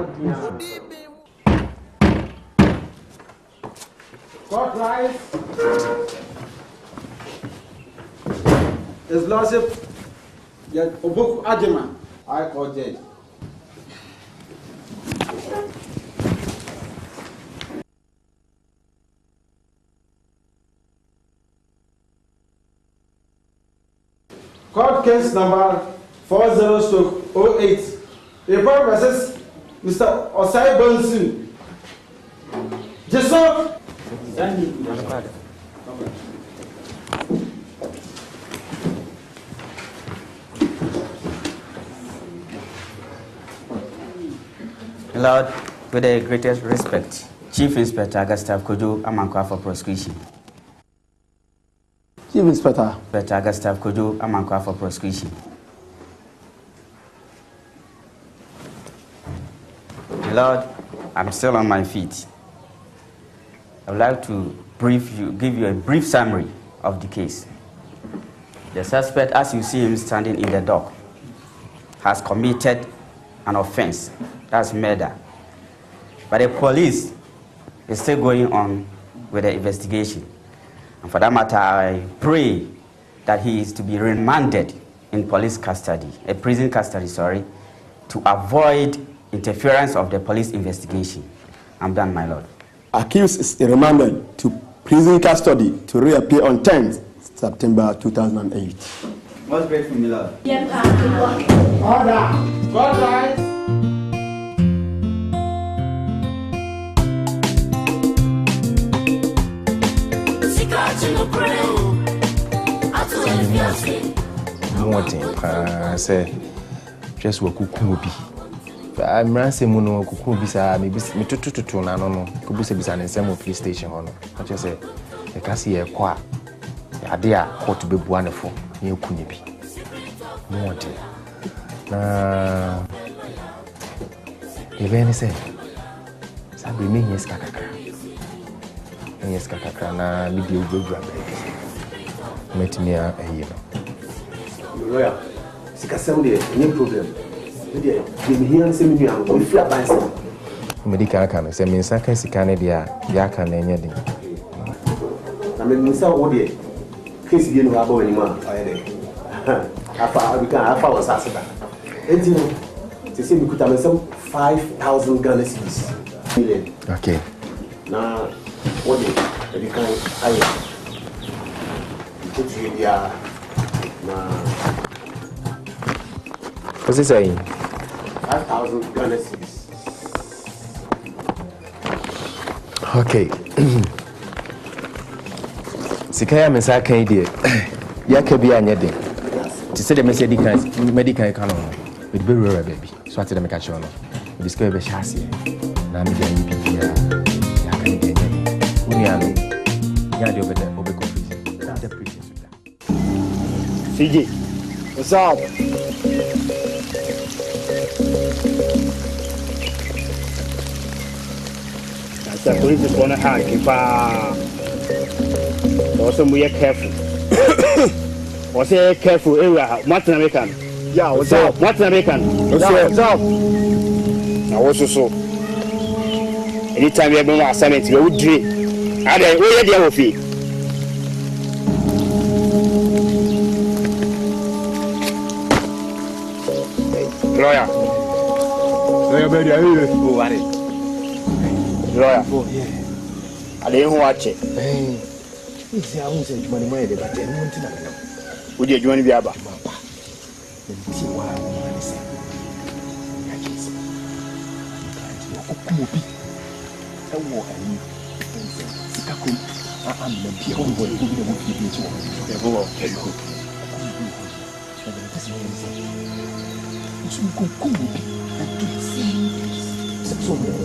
His Lordship, Oboku Ajima, I call judge. Court case number 40/08. Report versus Mr. Osai Bonsu. Jason. Lord, with the greatest respect, Chief Inspector Gustav Kojo Amankwa for prosecution. Chief Inspector. Inspector Gustav Kojo Amankwa for prosecution. Lord, I'm still on my feet. I would like to give you a brief summary of the case. The suspect, as you see him standing in the dock, has committed an offense. That's murder. But the police is still going on with the investigation. And for that matter, I pray that he is to be remanded in police custody, prison custody, to avoid interference of the police investigation. I'm done, my lord. Accused is remanded to prison custody to reappear on 10th September 2008. Most grateful, my lord. Order. God rise. Say, just work kukubi. I'm ransom no kukubi sa me tututu na no kubu se bisa nsem police station hono. I just say e ka se e kwa. Ya de a court be buanefo na ekuni bi. Mo de. Na even say sabi me yes kakaka. Yes kakaka na me de ubura be. Metimia eyi no. Lawyer, sikasem de any problem. De me here say me am we flat by say. Medical kan say me saka sika ne dia ya kan na enye din. Na me say wo de case bi no aba wani ma aye de. Afa we can afa was asida. Enti no say say me kuta me some 5,000 Ghana cedis. Okay. Na wo de kan aye. Put you dia what's he saying? 5,000 Ghana cedis. Okay. Sikaya mensa kan die. Ya ka bi anya den. Ti say the medical kan no. With be rare baby. So ati dem ka che no. We discover be chassis. Na me dey bi ya. Ya kan die nya. Uni anu. Ya dey obede obeko prison. That's the prison. CJ, what's up? The police is going to hang if also we are careful. Was careful area, Martin American. Yeah, what's up? Martin American. What's up? Now, what's so? Anytime you have been assignment, you would dream. I don't know where you fee. Lawyer. Lawyer, baby, are you? Oh, what is lawyer? Oh, yeah. I didn't watch it. Hey, you see, I won't say money, but I don't want to know. Would you join me? Abba?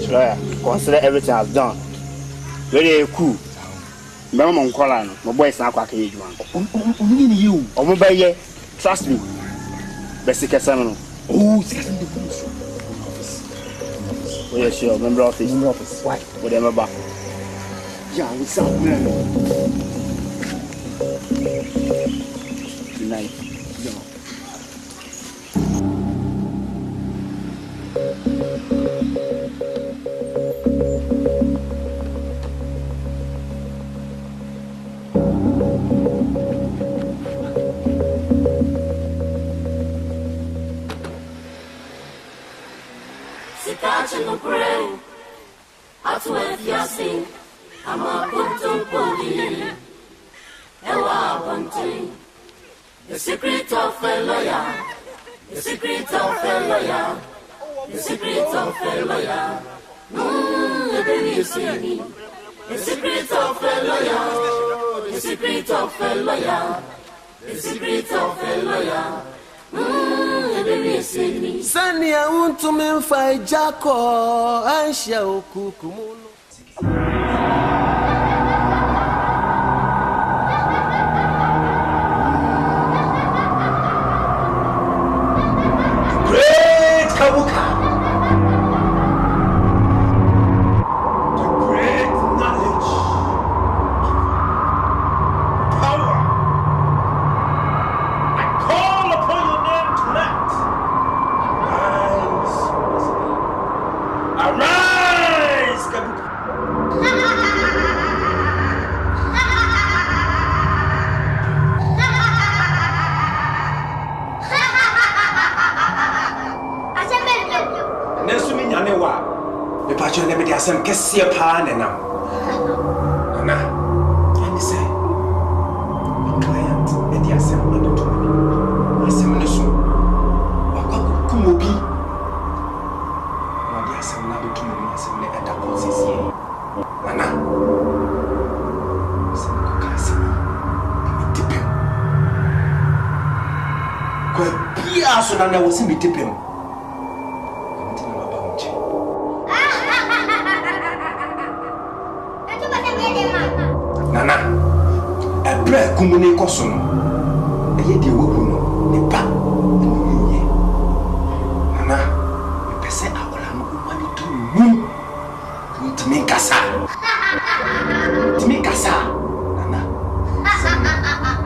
Lawyer, consider everything I've done. Very cool. Remember, my boys now quack you. You. Trust me. Basic examiner. Oh, yes, sure. Member office. Member office. Why? Whatever back. Yeah, what's up, man? Good night. no pray. Atu efiasi, ama kuntum podi. Ewa bunting. The secret of a lawyer. The secret of a lawyer. The secret of a lawyer. The secret of a lawyer. The secret of a lawyer. The secret of a lawyer. Sania untume mfai jako aisha ukukumuno. Great Kabuka. The great knowledge. Power. I call upon your name tonight. Arise, Kabuka. Nesumi nyane wa. Me pa chone me dia sem kese pa na na. Nana. And say. My client me dia sem na to me. Asem ne so. Akwa kumobi. Na dia sem na to me asem ne eta consisi. Nana. Sem ko kasi. Tipem. Ko bia so na na wo sim tipem. Nana, ebre kumuni kosono. Eye de wobu no, ne pa. Nana, me pese akola no umani tu mu. Ntimi kasa. Ntimi kasa. Nana.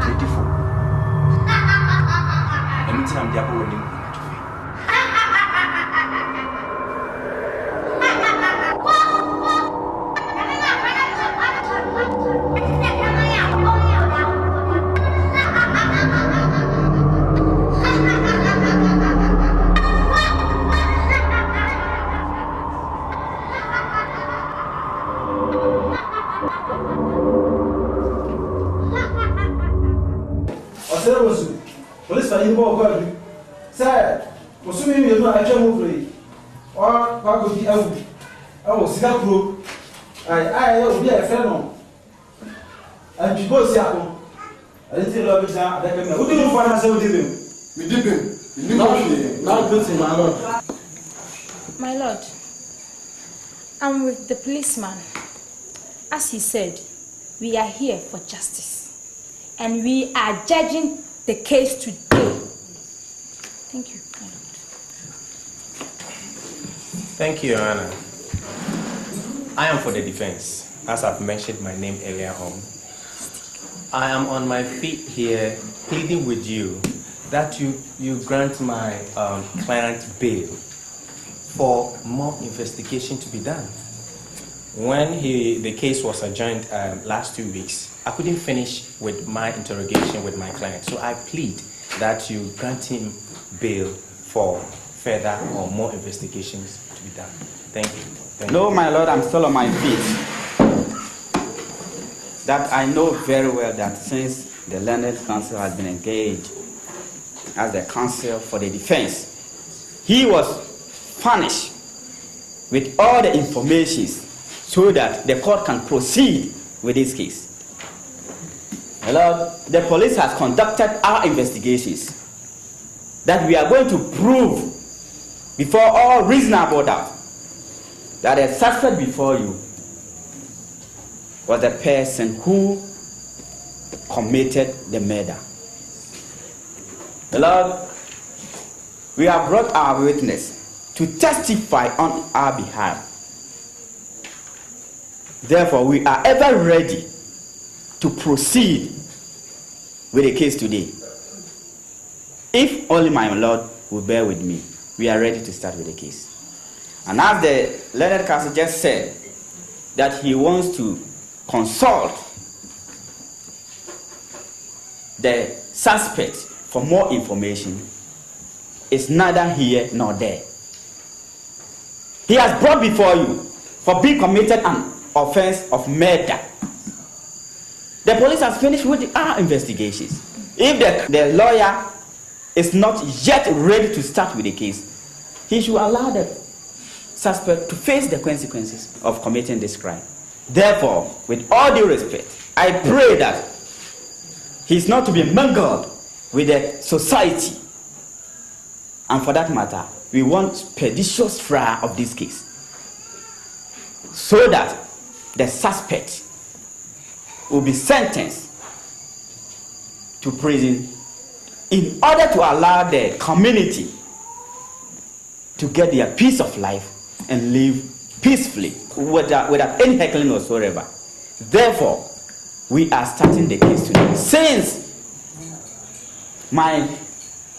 Beautiful. Emi tina mdia ko woni mu. Police are in more. Sir, for swimming, you know, I can't move. Or, what would be out? Oh, Singapore. I will be a fellow. And you go see Apple. I didn't tell you that. Who do you find us out with him? We did him. Now, good thing, my lord. My lord, I'm with the policeman. As he said, we are here for justice. And we are judging the case today. Thank you, my lord. Thank you, Your Honor. I am for the defense, as I've mentioned my name earlier on. I am on my feet here pleading with you that you grant my client bail for more investigation to be done. When the case was adjourned last 2 weeks, I couldn't finish with my interrogation with my client. So I plead that you grant him bail for further or more investigations to be done. Thank you. No, my lord, I'm still on my feet. That I know very well that since the learned counsel has been engaged as the counsel for the defense, he was furnished with all the information so that the court can proceed with this case. My lord, the police has conducted our investigations that we are going to prove before all reasonable doubt that the suspect before you was the person who committed the murder. My lord, we have brought our witness to testify on our behalf. Therefore, we are ever ready to proceed with the case today. If only my lord will bear with me, we are ready to start with the case. And as the learned counsel just said, that he wants to consult the suspect for more information, is neither here nor there. he has brought before you for being committed an offense of murder. The police has finished with our investigations. If the lawyer is not yet ready to start with the case, he should allow the suspect to face the consequences of committing this crime. Therefore, with all due respect, I pray that he's not to be mingled with the society. And for that matter, we want expeditious trial of this case, so that the suspect will be sentenced to prison in order to allow the community to get their peace of life and live peacefully without any heckling whatsoever. Therefore, we are starting the case today. Since my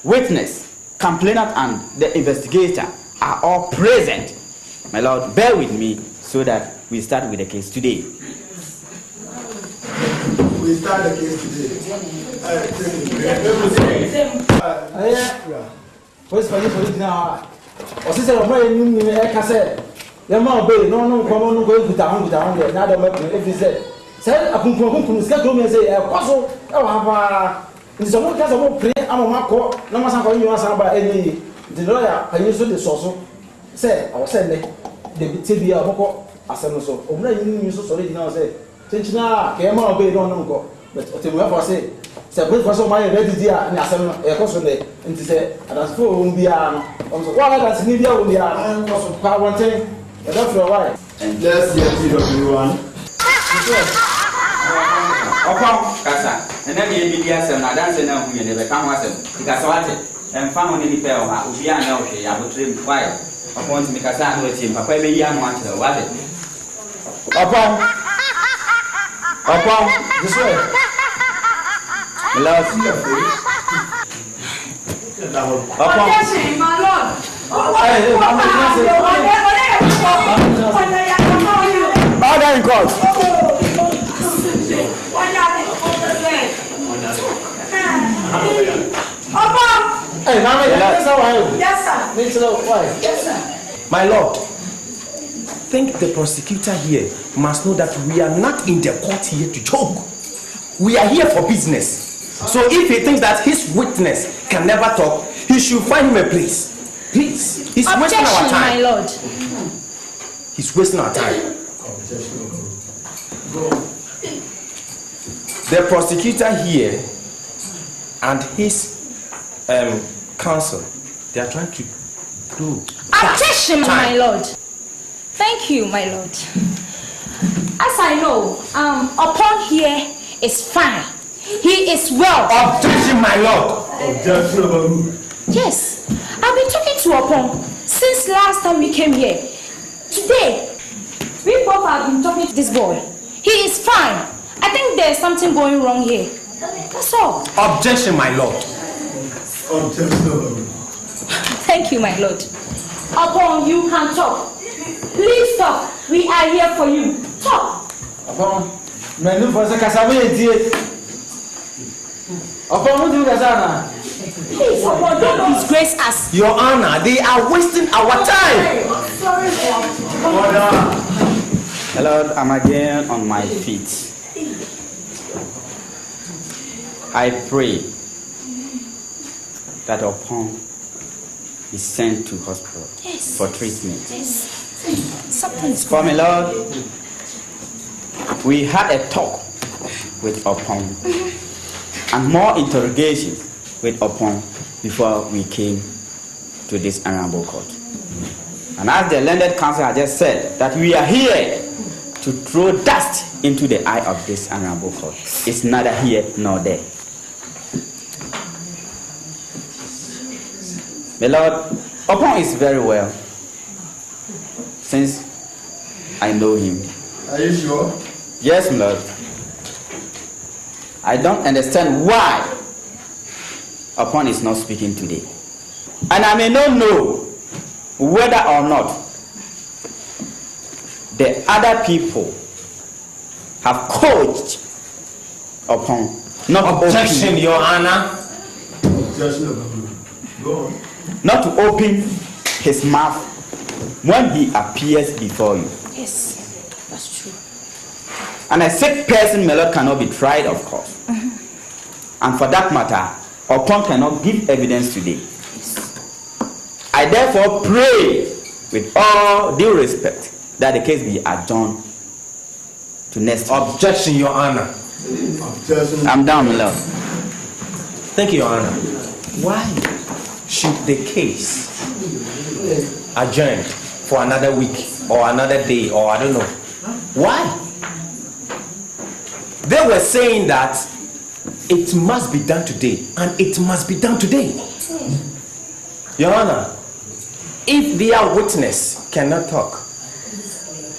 witness, complainant, and the investigator are all present, my Lord, bear with me so that we start with the case today. We start the case today. Chinchina came out be no go, but whatever say, separate for some money ready dear and assembly a question and to say, and as for whom be on so what that's India will be on one thing, and that's for a while. And let's see everyone. Kasa, and then the media and I dance now who never come was because what and found any pair of Ubia now, I will trim quiet. Upon to make a sound with him, Papa may young one to what it. Upon this way. Love you. My Lord. Order in court. Yes, sir. Yes, sir. My Lord, I think the prosecutor here must know that we are not in the court here to joke. We are here for business. So if he thinks that his witness can never talk, he should find him a place. Please. He's wasting our time. My Lord. He's wasting our time. The prosecutor here and his counsel, they are trying to do Objection, my Lord. Thank you, my Lord. As I know, upon here is fine. He is well. Objection, my Lord. Objection. Yes, I've been talking to Upon since last time we came here. Today, we both have been talking to this boy. He is fine. I think there's something going wrong here. That's all. Objection, my Lord. Objection. Thank you, my Lord. Upon, you can talk. Please talk. We are here for you. Talk. Upon, menu for the Casabe. Upon, what do you guys? Please, Upon, don't disgrace us. Your Honor, they are wasting our time. Sorry. Lord, I'm again on my feet. I pray that Upon is sent to hospital for treatment. Yes. Something's For me, Lord, we had a talk with Upon and more interrogations with Upon before we came to this honorable court. And as the learned counsel has just said, that we are here to throw dust into the eye of this honorable court. It's neither here nor there. My Lord, Upon is very well, since I know him. Are you sure? Yes, my Lord. I don't understand why Upon is not speaking today. And I may not know whether or not the other people have coached Upon not Objection, Your Honor. Objection. Go on. not to open his mouth when he appears before you. Yes, that's true. And a sick person, my Lord, cannot be tried, of course. And for that matter, Opon cannot give evidence today. I therefore pray with all due respect that the case be adjourned to next week. Objection, Your Honor. I'm down, my Lord. Thank you, Your Honor. Why should the case adjourn for another week or another day or I don't know? Why? They were saying that it must be done today and it must be done today. Your Honor, if their witness cannot talk,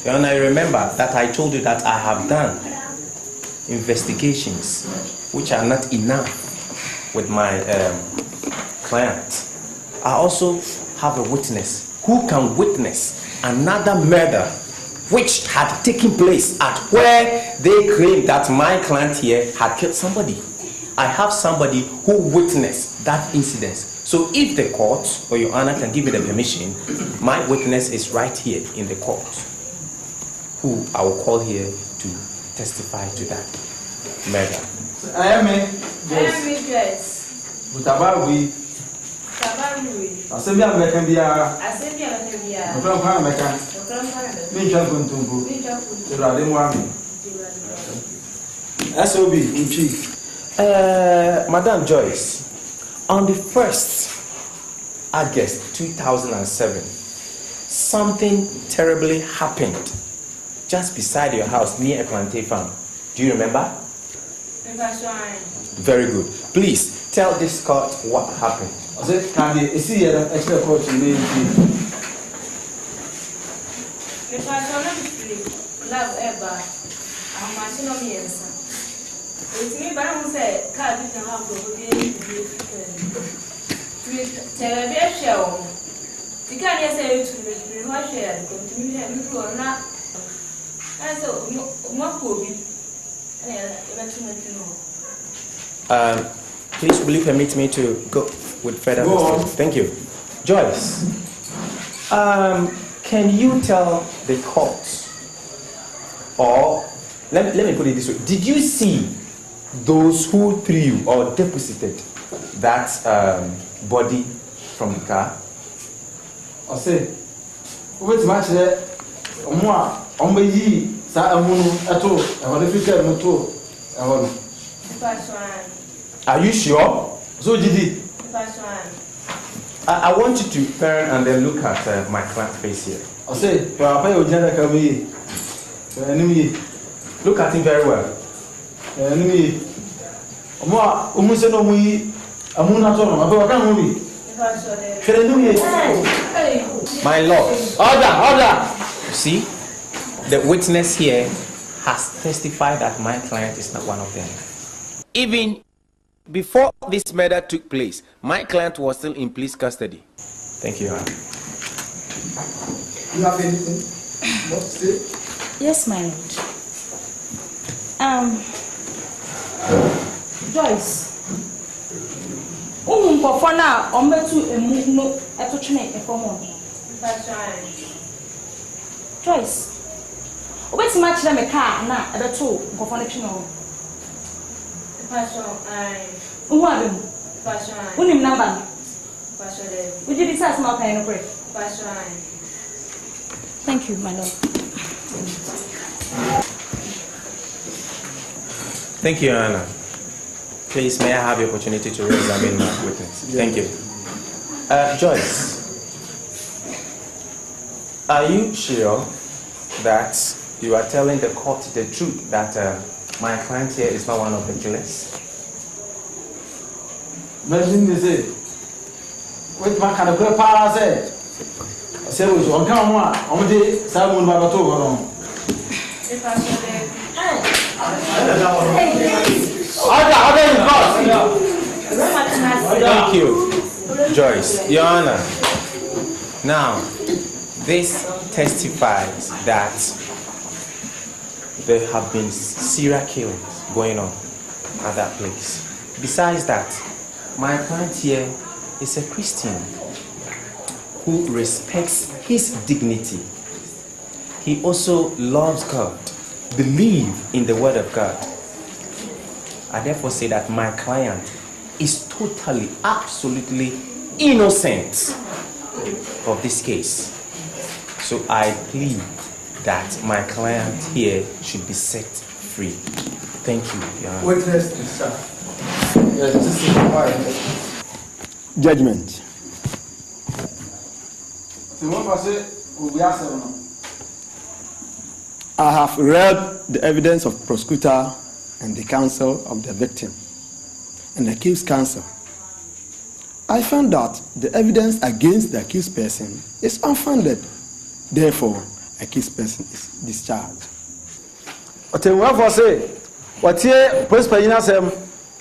Your Honor, remember that I told you that I have done investigations which are not enough with my client. I also have a witness who can witness another murder which had taken place at where they claim that my client here had killed somebody. I have somebody who witnessed that incident. So if the court or Your Honor can give me the permission, my witness is right here in the court, who I will call here to testify to that murder. I am a Yes. Mutabawi. I said, we are making the SOB in chief. Madam Joyce, on the 1st August 2007, something terribly happened just beside your house near a plantain farm. Do you remember? Very good. Please tell this court what happened. I said, can you see the extra court in the it's me, but I won't say, can't you have to tell a show? You can't say to me, what share, continue and you are not. And so, what could be? Please, will you permit me to go with further questions? Thank you. Joyce, can you tell the court, or let me put it this way, did you see those who threw you or deposited that body from the car? I say, wait, match there. Are you sure? So did it. I want you to turn and then look at my client's face here. I say, look at him very well. My lord. Order. You see, the witness here has testified that my client is not one of them. Even before this murder took place, my client was still in police custody. Thank you, Your Honor. You have anything more to say? Yes, my lord. Joyce. For now, I'm going to move at Joyce. Wait till much them a car now at the two go for the channel. Who are you? Who name number? Would you decide small kind of break? Thank you, my lord. Thank you, Your Honor. Please, may I have the opportunity to re-examine my witness? Thank you. Joyce, are you sure that you are telling the court the truth that my client here is not one of the killers? Imagine this. Wait, my kind of good power said. I said, we should come on the Simon Babato. Thank you, Joyce. Your Honor, now this testifies that there have been serial killings going on at that place. Besides that, my client here is a Christian. who respects his dignity. He also loves God, believes in the word of God. I therefore say that my client is totally, absolutely innocent of this case. So I plead that my client here should be set free. Thank you, Your Honor. Witness, sir. Judgment. I have read the evidence of prosecutor and the counsel of the victim and the accused counsel. I found that the evidence against the accused person is unfounded. Therefore, accused person is discharged. What's here, President Sam,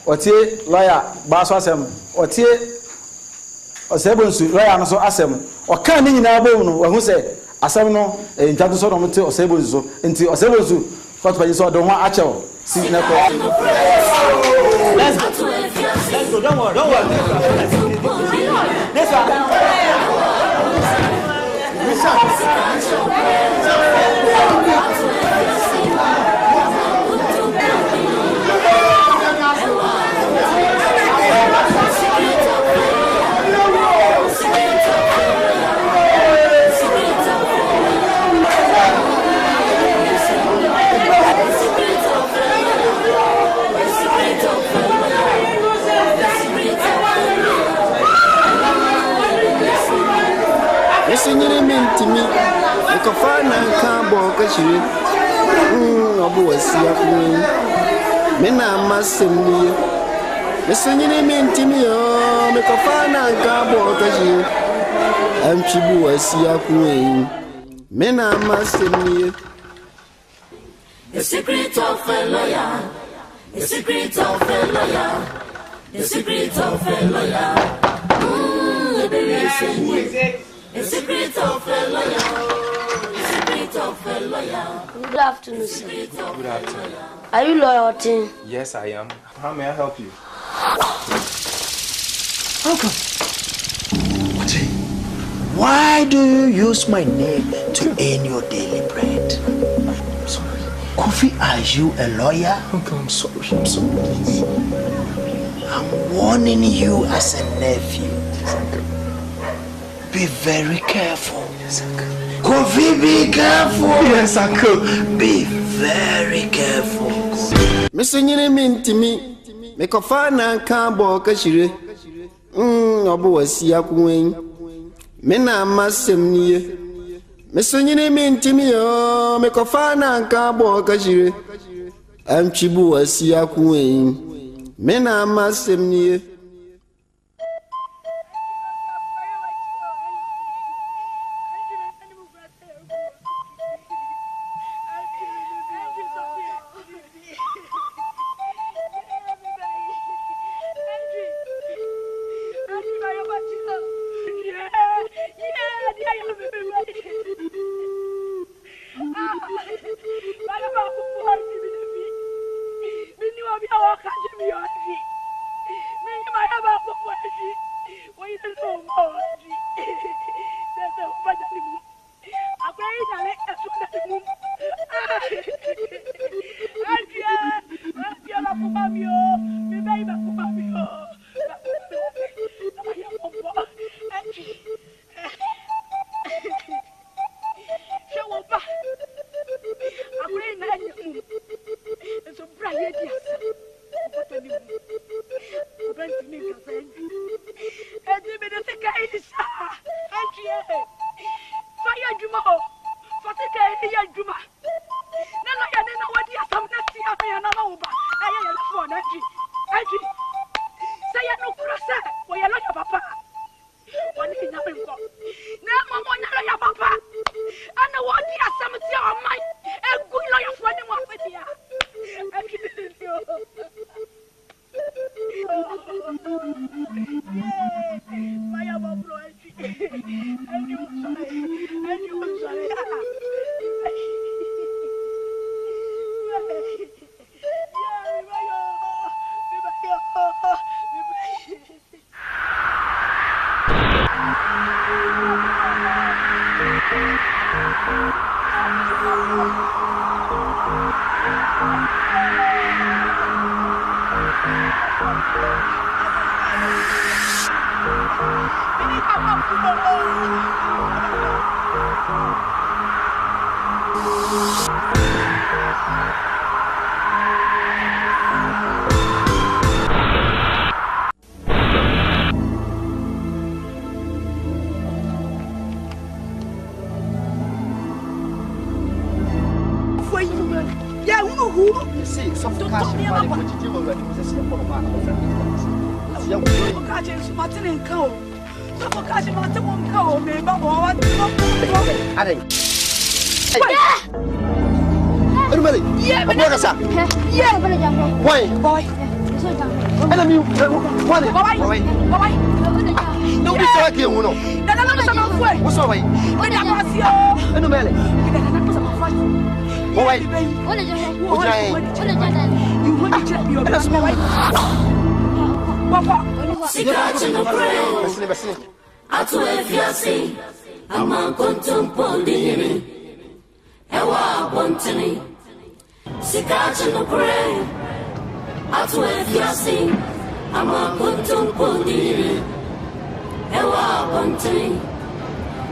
what's here, lawyer, Baswasam, what's here, or Sebus, lawyer, so Assam, or canning in our bone, or who say, Asano, and Jackson or Sebus, until Sebus, what by you saw the one actual. See, let's go, don't worry, This Singing mean to me, I can find a cardboard cashier. Was Mena must send me. The singing mean to me, oh, make a find a cardboard cashier. I'm Chibu, I see a queen. Mena must send me. The secret of a lawyer, the secret of a lawyer, the secret of a lawyer. The secret of a lawyer. The secret of a lawyer. Good afternoon, sir. Good afternoon. Are you loyalty? Yes, I am. How may I help you? Uncle, why do you use my name to earn your daily bread? I'm sorry. Kofi, are you a lawyer? Uncle, I'm sorry. Please. I'm warning you as a nephew. Yes, Uncle. Be very careful. Yes, Uncle. Kofi, be careful. Yes, Uncle. Be very careful. Missing mean to me, make a fine and cardboard cashier. Obo see a queen. Mena must send me. Missing mean to me, oh, make a fine and cardboard cashier. I'm Chibu, I see a queen. Mena must send me.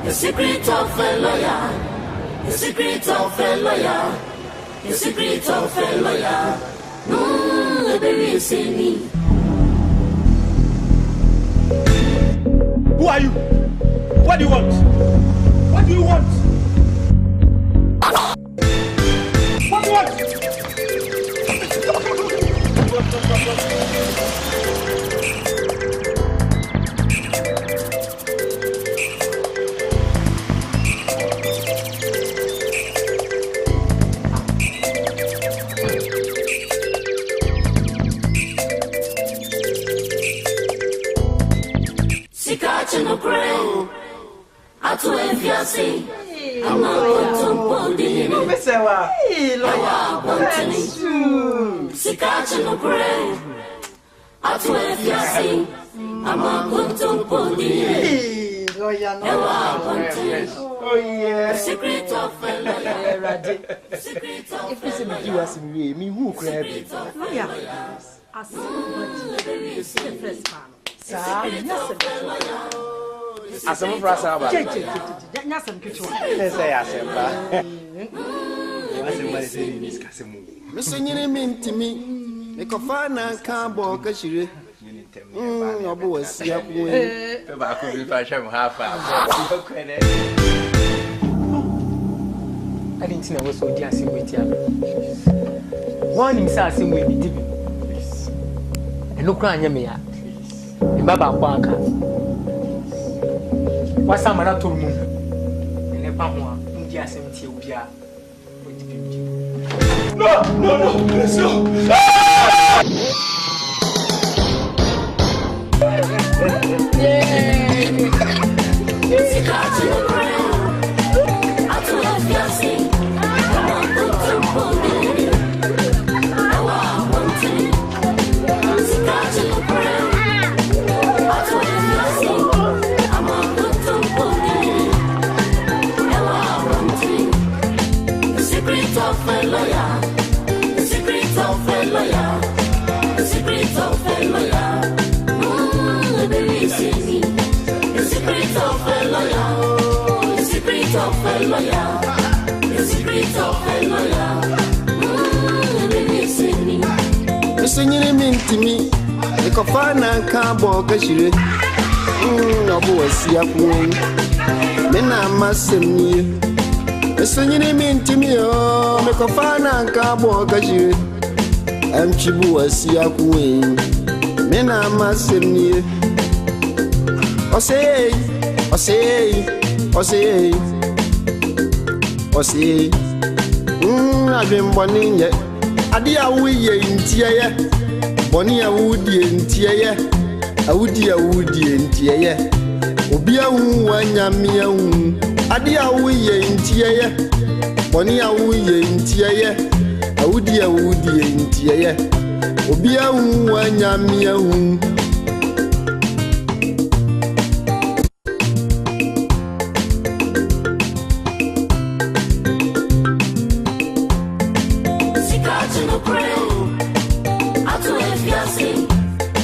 The secret of a lawyer, the secret of a lawyer, the secret of a lawyer. Baby, see me. Who are you? What do you want? What do you want? What do you want? No pray. I to if you see. I'm not going to put in. Sikachi no pray. I to if you see. I'm not going to put in. Oh yeah. The secret of a lawyer. The secret of a lawyer. Me who crab. Asem frasa ba. Nyasem kicho. Ne say asem ba. Asem ba say ni skasemu. Me senyere mintimi. Me kofa na kan bo ka shire. Obo wasia ku. Pe ba ko bi fa hwem ha fa. I didn't know what the asem with you. One him say asem we be dibi. Eno kra anya me ya. Mbaba kwanka. Wasa mana turmu. Ene pa ho a ndi asem tie obia. No, let's go. Senyere mintimi. Me kofa na kan bo ka shire. Obo wasia ku. Me na masem ni. Senyere mintimi o. Me kofa na kan bo ka shire. Amchibu wasia ku. Me na masem ni. Osei. Adwen boni nye. Adi awuye ntieye. Boni awudie ntieye. Awudie ntieye. Obi awu anyame awu. Adi awuye ntieye. Boni awuye ntieye. Awudie ntieye. Obi awu anyame awu.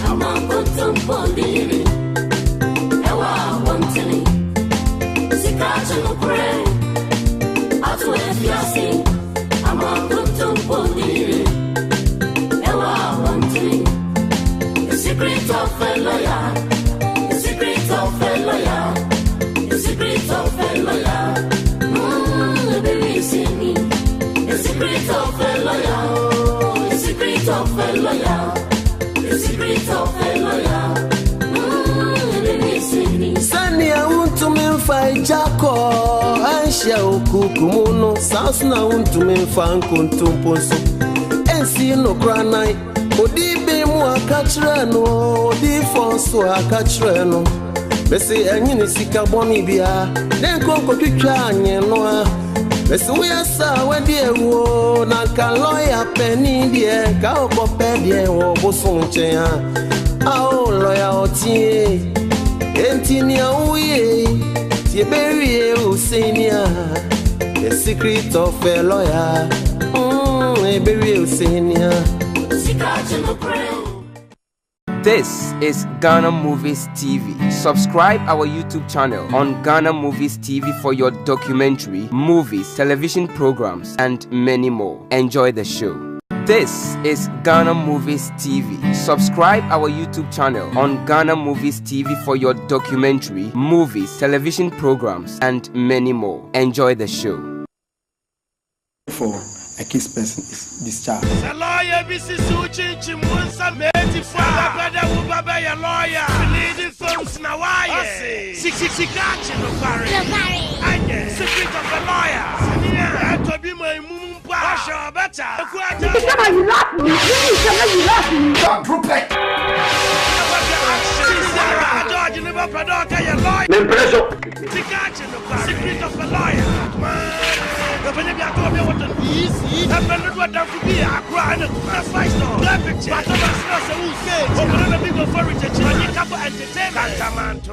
I'm not going to put in. Jako Aisha Okukumuno Sasna Untume Fankuntumposo Ensi no granai Odibe Mua Katrano Odi Fonso Akatrano Bese Anyini Sika Bonibia Nenko Kikanye Noa Bese Uyasa Wedie Nanka lawyer penny die Kao kopedie Bosunchea Ao lawyer otie Entinia uye Tiberie Usenia The secret of a lawyer Tiberie Usenia This is Ghana Movies TV. Subscribe our YouTube channel on Ghana Movies TV for your documentary, movies, television programs, and many more. Enjoy the show. This is Ghana Movies TV. Subscribe our YouTube channel on Ghana Movies TV for your documentary, movies, television programs, and many more. Enjoy the show. For a case person is discharged. The lawyer BC Suchin Chimunsa made it for brother who baba your lawyer. Leading films now why? Six catching the parry. Secret of the lawyer. Yeah, to be my moon pass or better. You laugh me. You laugh me. Don't drop it. George never product your lawyer. Secret of the lawyer. The Penny told me what the easy. I'm not what that would be a crying. That's my story. That picture. But I'm not so who said, oh, I'm a big authority. I'm a couple entertainment.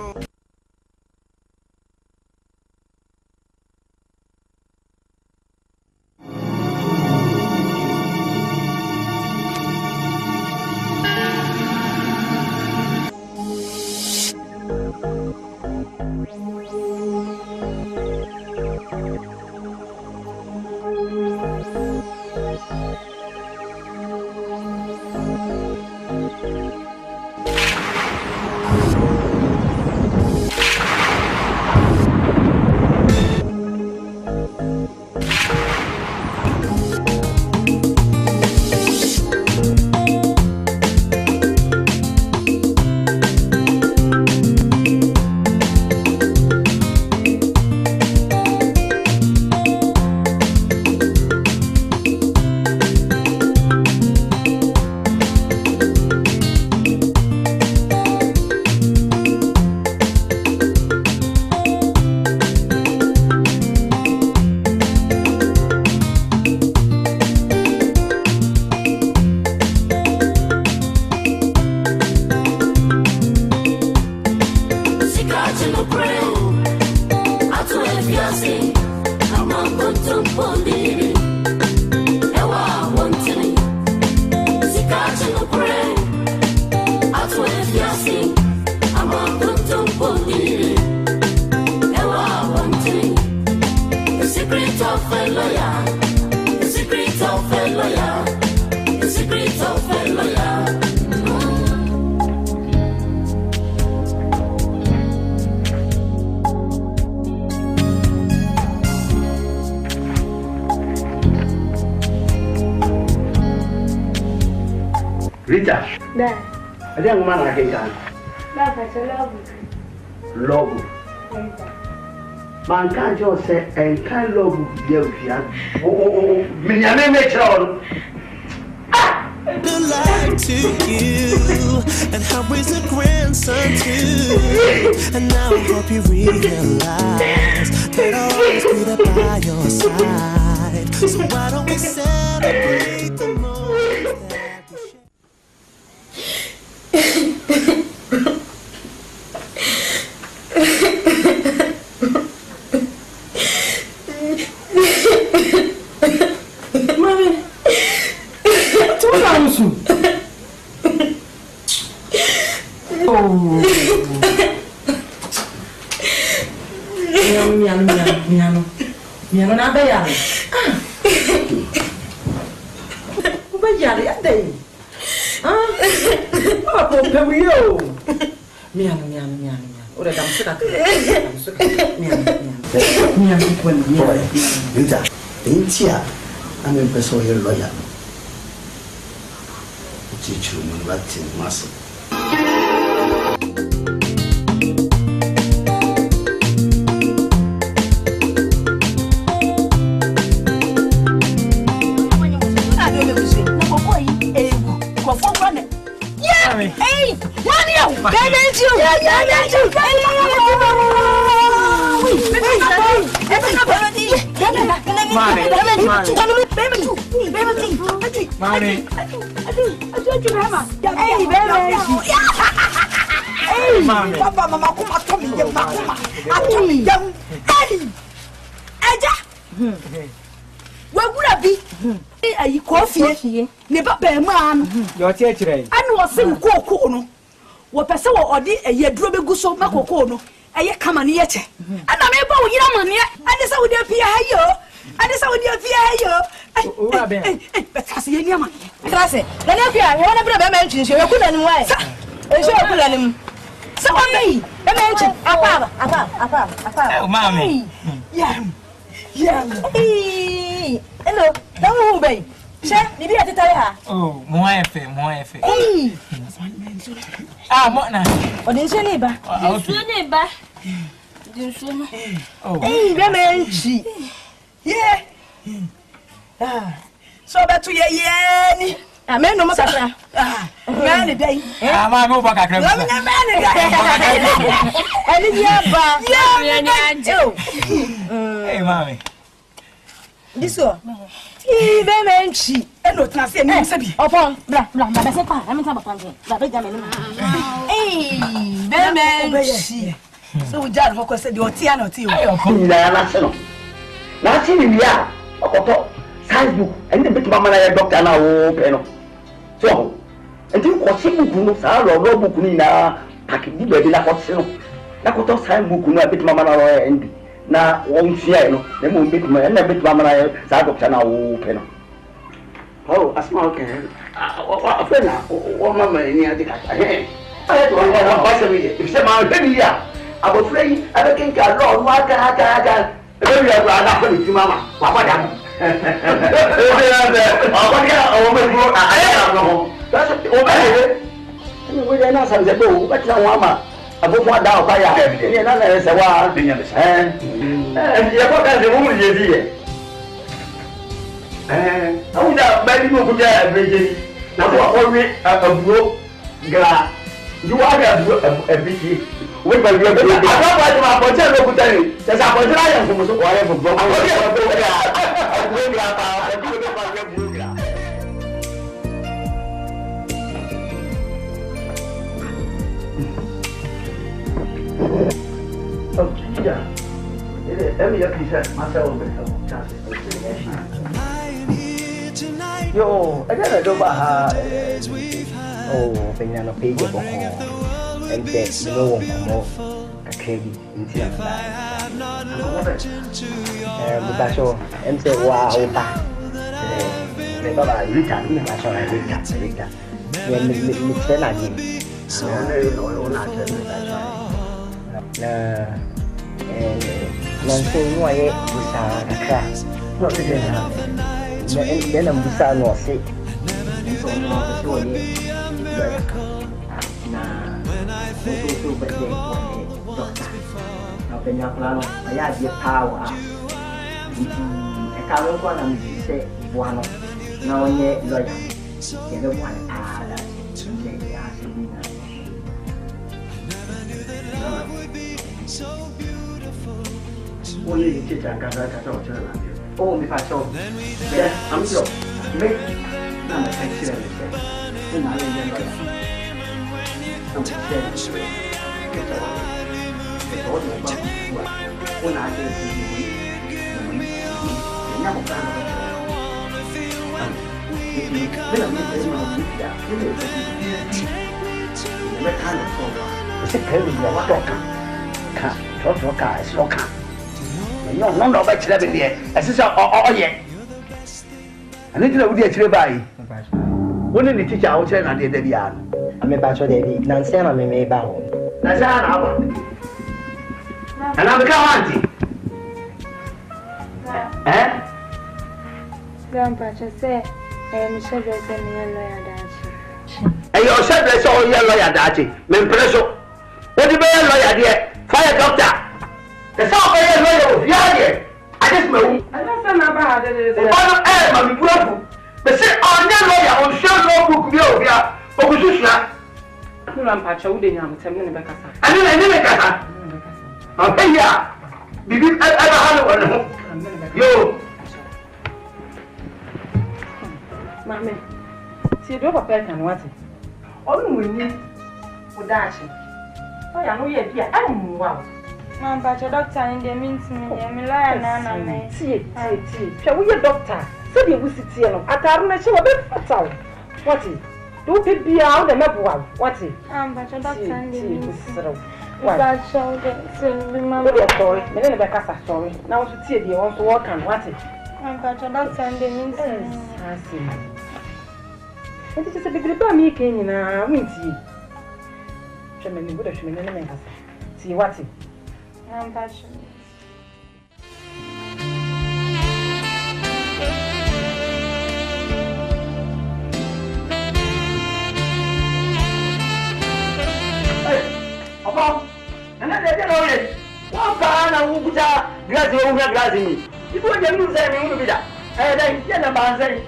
Rita. Dad. I think man I can. Dad, I love you. Love. Man can't just say and can't love you. Oh, me and me child. The light to you, and how is a grandson too. And now I hope you realize that I'll always be there by your side. So why don't we celebrate the moment that we share? Miano na be ya. Be ya ya dey. Ah, po pe yo. Miano. Ora dam suka. Miano ko ni. Rita, intia. I'm a person here lawyer. Teach you Latin muscle. Ayi coffee ne papa ma no yo tie kire anu o se kokoo no wo pese wo odi eye duro begu so makoko no eye kama ne yeche ana me ba wo yira mane ade se wo dia pia hayo ade se wo dia pia hayo ura be betase ye niama betase na ne pia ye wona bra be ma ntwinhwe we kuna nim wai enhwe we kuna nim se wo mei be ma ntwi apa mami yeah hello don't move baby she bibi atitare ha oh mo efe ah mo na odi nse ni ba oh be menchi yeah so betu ye ni amen no masakra ngani dai ma mo ba kakra ngani ani dia ba hey mami diso be menchi eno tnase ni sebi opon bra ba se pa na menta ba panje ba be ga me ni be menchi so we jar focus the otia na otia ya na se no na ti ni ya okoto Facebook and the bit mama na doctor na wo pe no so enti ko se buku no sa ro buku ni na pakidi be na ko se no na ko to sa buku no bit mama na ro endi na won fia no na mo bit mama na bit mama na sa doctor na wo pe no oh asma okay afena o mama ni ati ka eh ba se mi if se ma be ni ya abo frei abekin ka ro wa ka ebe ya gba na ko ti mama wa pa da we ba we ba ma po che lo kutani se sa po tra yan ko so ko ya bo yo ada do ba oh pengen no pege bo and that no one more kakegi intia mutasho mse wa opa ne baba rita ni ma so rita ni tena ni so no na tena na so no ye busa kakra no te na busa no se so no so ye tu bende dokter na penya plano aya dia power e kawo kwa na mse bwana na onye loya yele bwana ada nje ya sibina only kicha kaza kaza ochana oh mi facho yes I'm sure me na me kachi na loya Wouldn't the teacher out there and the I'm about to be Nansana me bow. Nazana, and I'm the auntie. Eh? Grandpa just said, I'm sure there's a lawyer dancing. And you said there's all your lawyer dancing. Mempresso. What do you mean, lawyer, dear? Fire doctor. The South Korean lawyer, yeah. I just know. I don't know about it. I'm grateful. But say, I'm not lawyer, I'm sure no book, yeah. Kulam Pacha, would you tell me about Casa? I never got. I'll pay ya. Bibi, I have yo. Mammy, see, do a pet and what? Only when you would dash. Oh, I know yet. I don't wow. Mom, but your doctor in the means me, I'm a lion, and I'm shall we a doctor? So you will sit here. I can't let you a bit fatal. What is? Do it be out the map? What is? but your doctor in the means. What shall they remember your story? Many of us story. Now to see you want to walk and what is? But your doctor in the means. I see. And it is a big report making in a winty. Germany would have been see what it. I'm passionate. And then they know it. One pan and who put a glass over glass in me. It was a new saying, you will be that. And then get a man saying,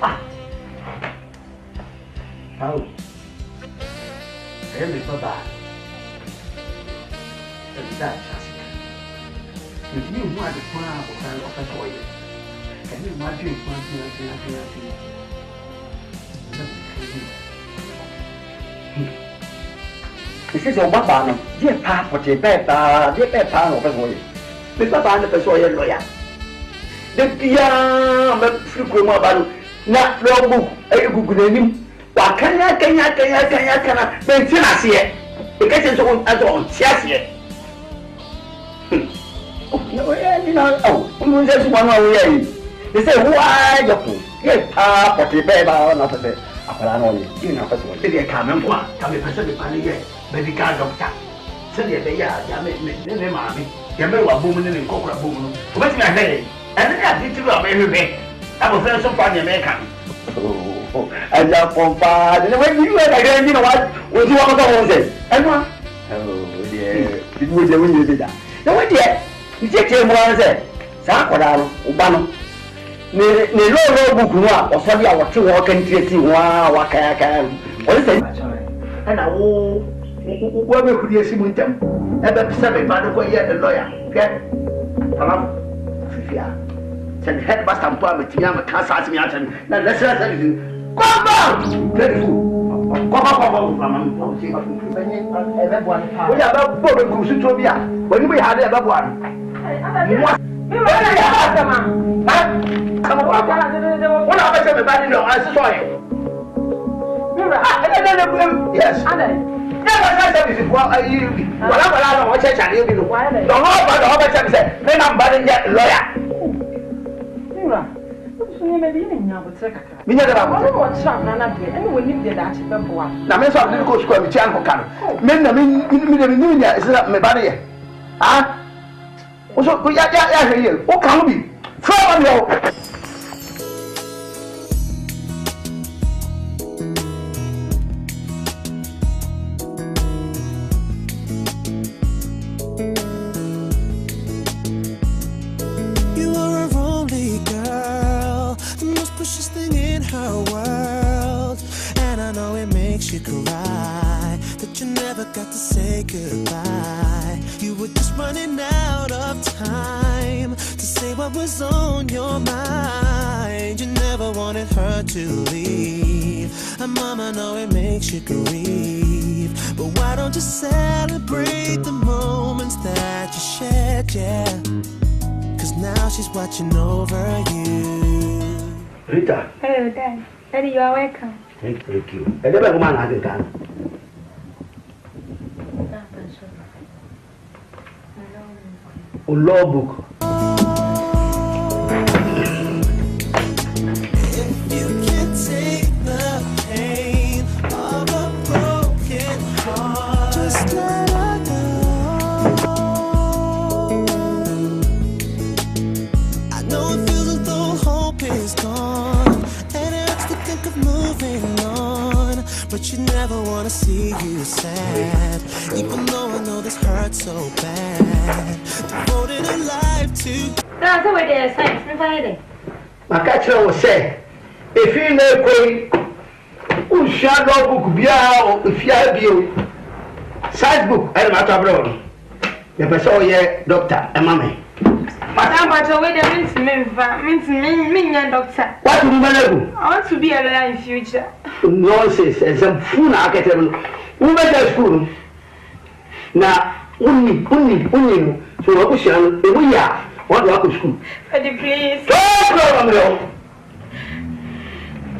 ah, how? I am so bad. That if you want to plan for kind of oil, can you imagine this is your Baba, dear Papa, dear Papa, dear Papa of us. The Papa and the Pessoa lawyer. The young Fukumabano, not no book, a good name. What can I maintain us here? Because it's on as on, yes, yet. You know, oh, just 1 hour. They say, why you put? Yes, Papa, the baby, not the Apollo, you know, did you come and one? Come and present the money, medical doctor. Send it, yeah, then, mammy, you may have woman in Coca Boom. What's my head? And then I did to rub everything. I will find some funny American. Oh, and now from far, and when you were again, you know what? Was you want to say? And one? Oh, dear, it was the window did that. No, what yet? You take him one said, Sakura, Ubano. Ne low book, or sorry, I was 2 walking to see what I can. What is it? And I will. Where we could see with them. Ever 7 by the way, the lawyer. Okay? Hello? Send headmaster and poor with Yama can't ask me out and let's say anything. Come on! Very good. Come on, we have a problem to Tobia. When we had a one. Come on, what happened to everybody? No, I saw you. Yes. Never said well, you. Well, I'm watch it and you'll be the one. The whole body of it said, then I'm buying that lawyer. Maybe you know, but I don't want to and we need the Dutch before. Now, Miss of Little Square, Chanko can. Men, I mean, is that my body? Ah? Also, yeah, what can we? From you. You cry that you never got to say goodbye. You were just running out of time to say what was on your mind. You never wanted her to leave. And mama, know it makes you grieve, but why don't you celebrate the moments that you shared, yeah? Cause now she's watching over you. Rita. Hello, Dad. Daddy, you are welcome. Thank you. And never go man has it done. Law book. If you can take the pain of a broken heart, just let her go. I know it feels as though hope is gone, and it hurts to think of moving on, but you never want to see you sad, even though I know this hurts so bad. Devoted a life to. That's the way they say. My catcher will say, if you know, share book bia if you have you size book and matter abroad. The person here doctor and mommy. Madam, but away the means me doctor. What do you want to do? I want to be a lawyer in future. Nonsense and some fool academy. Who went to school? Now, only. So what was your we are? What do I go school? Please. No problem.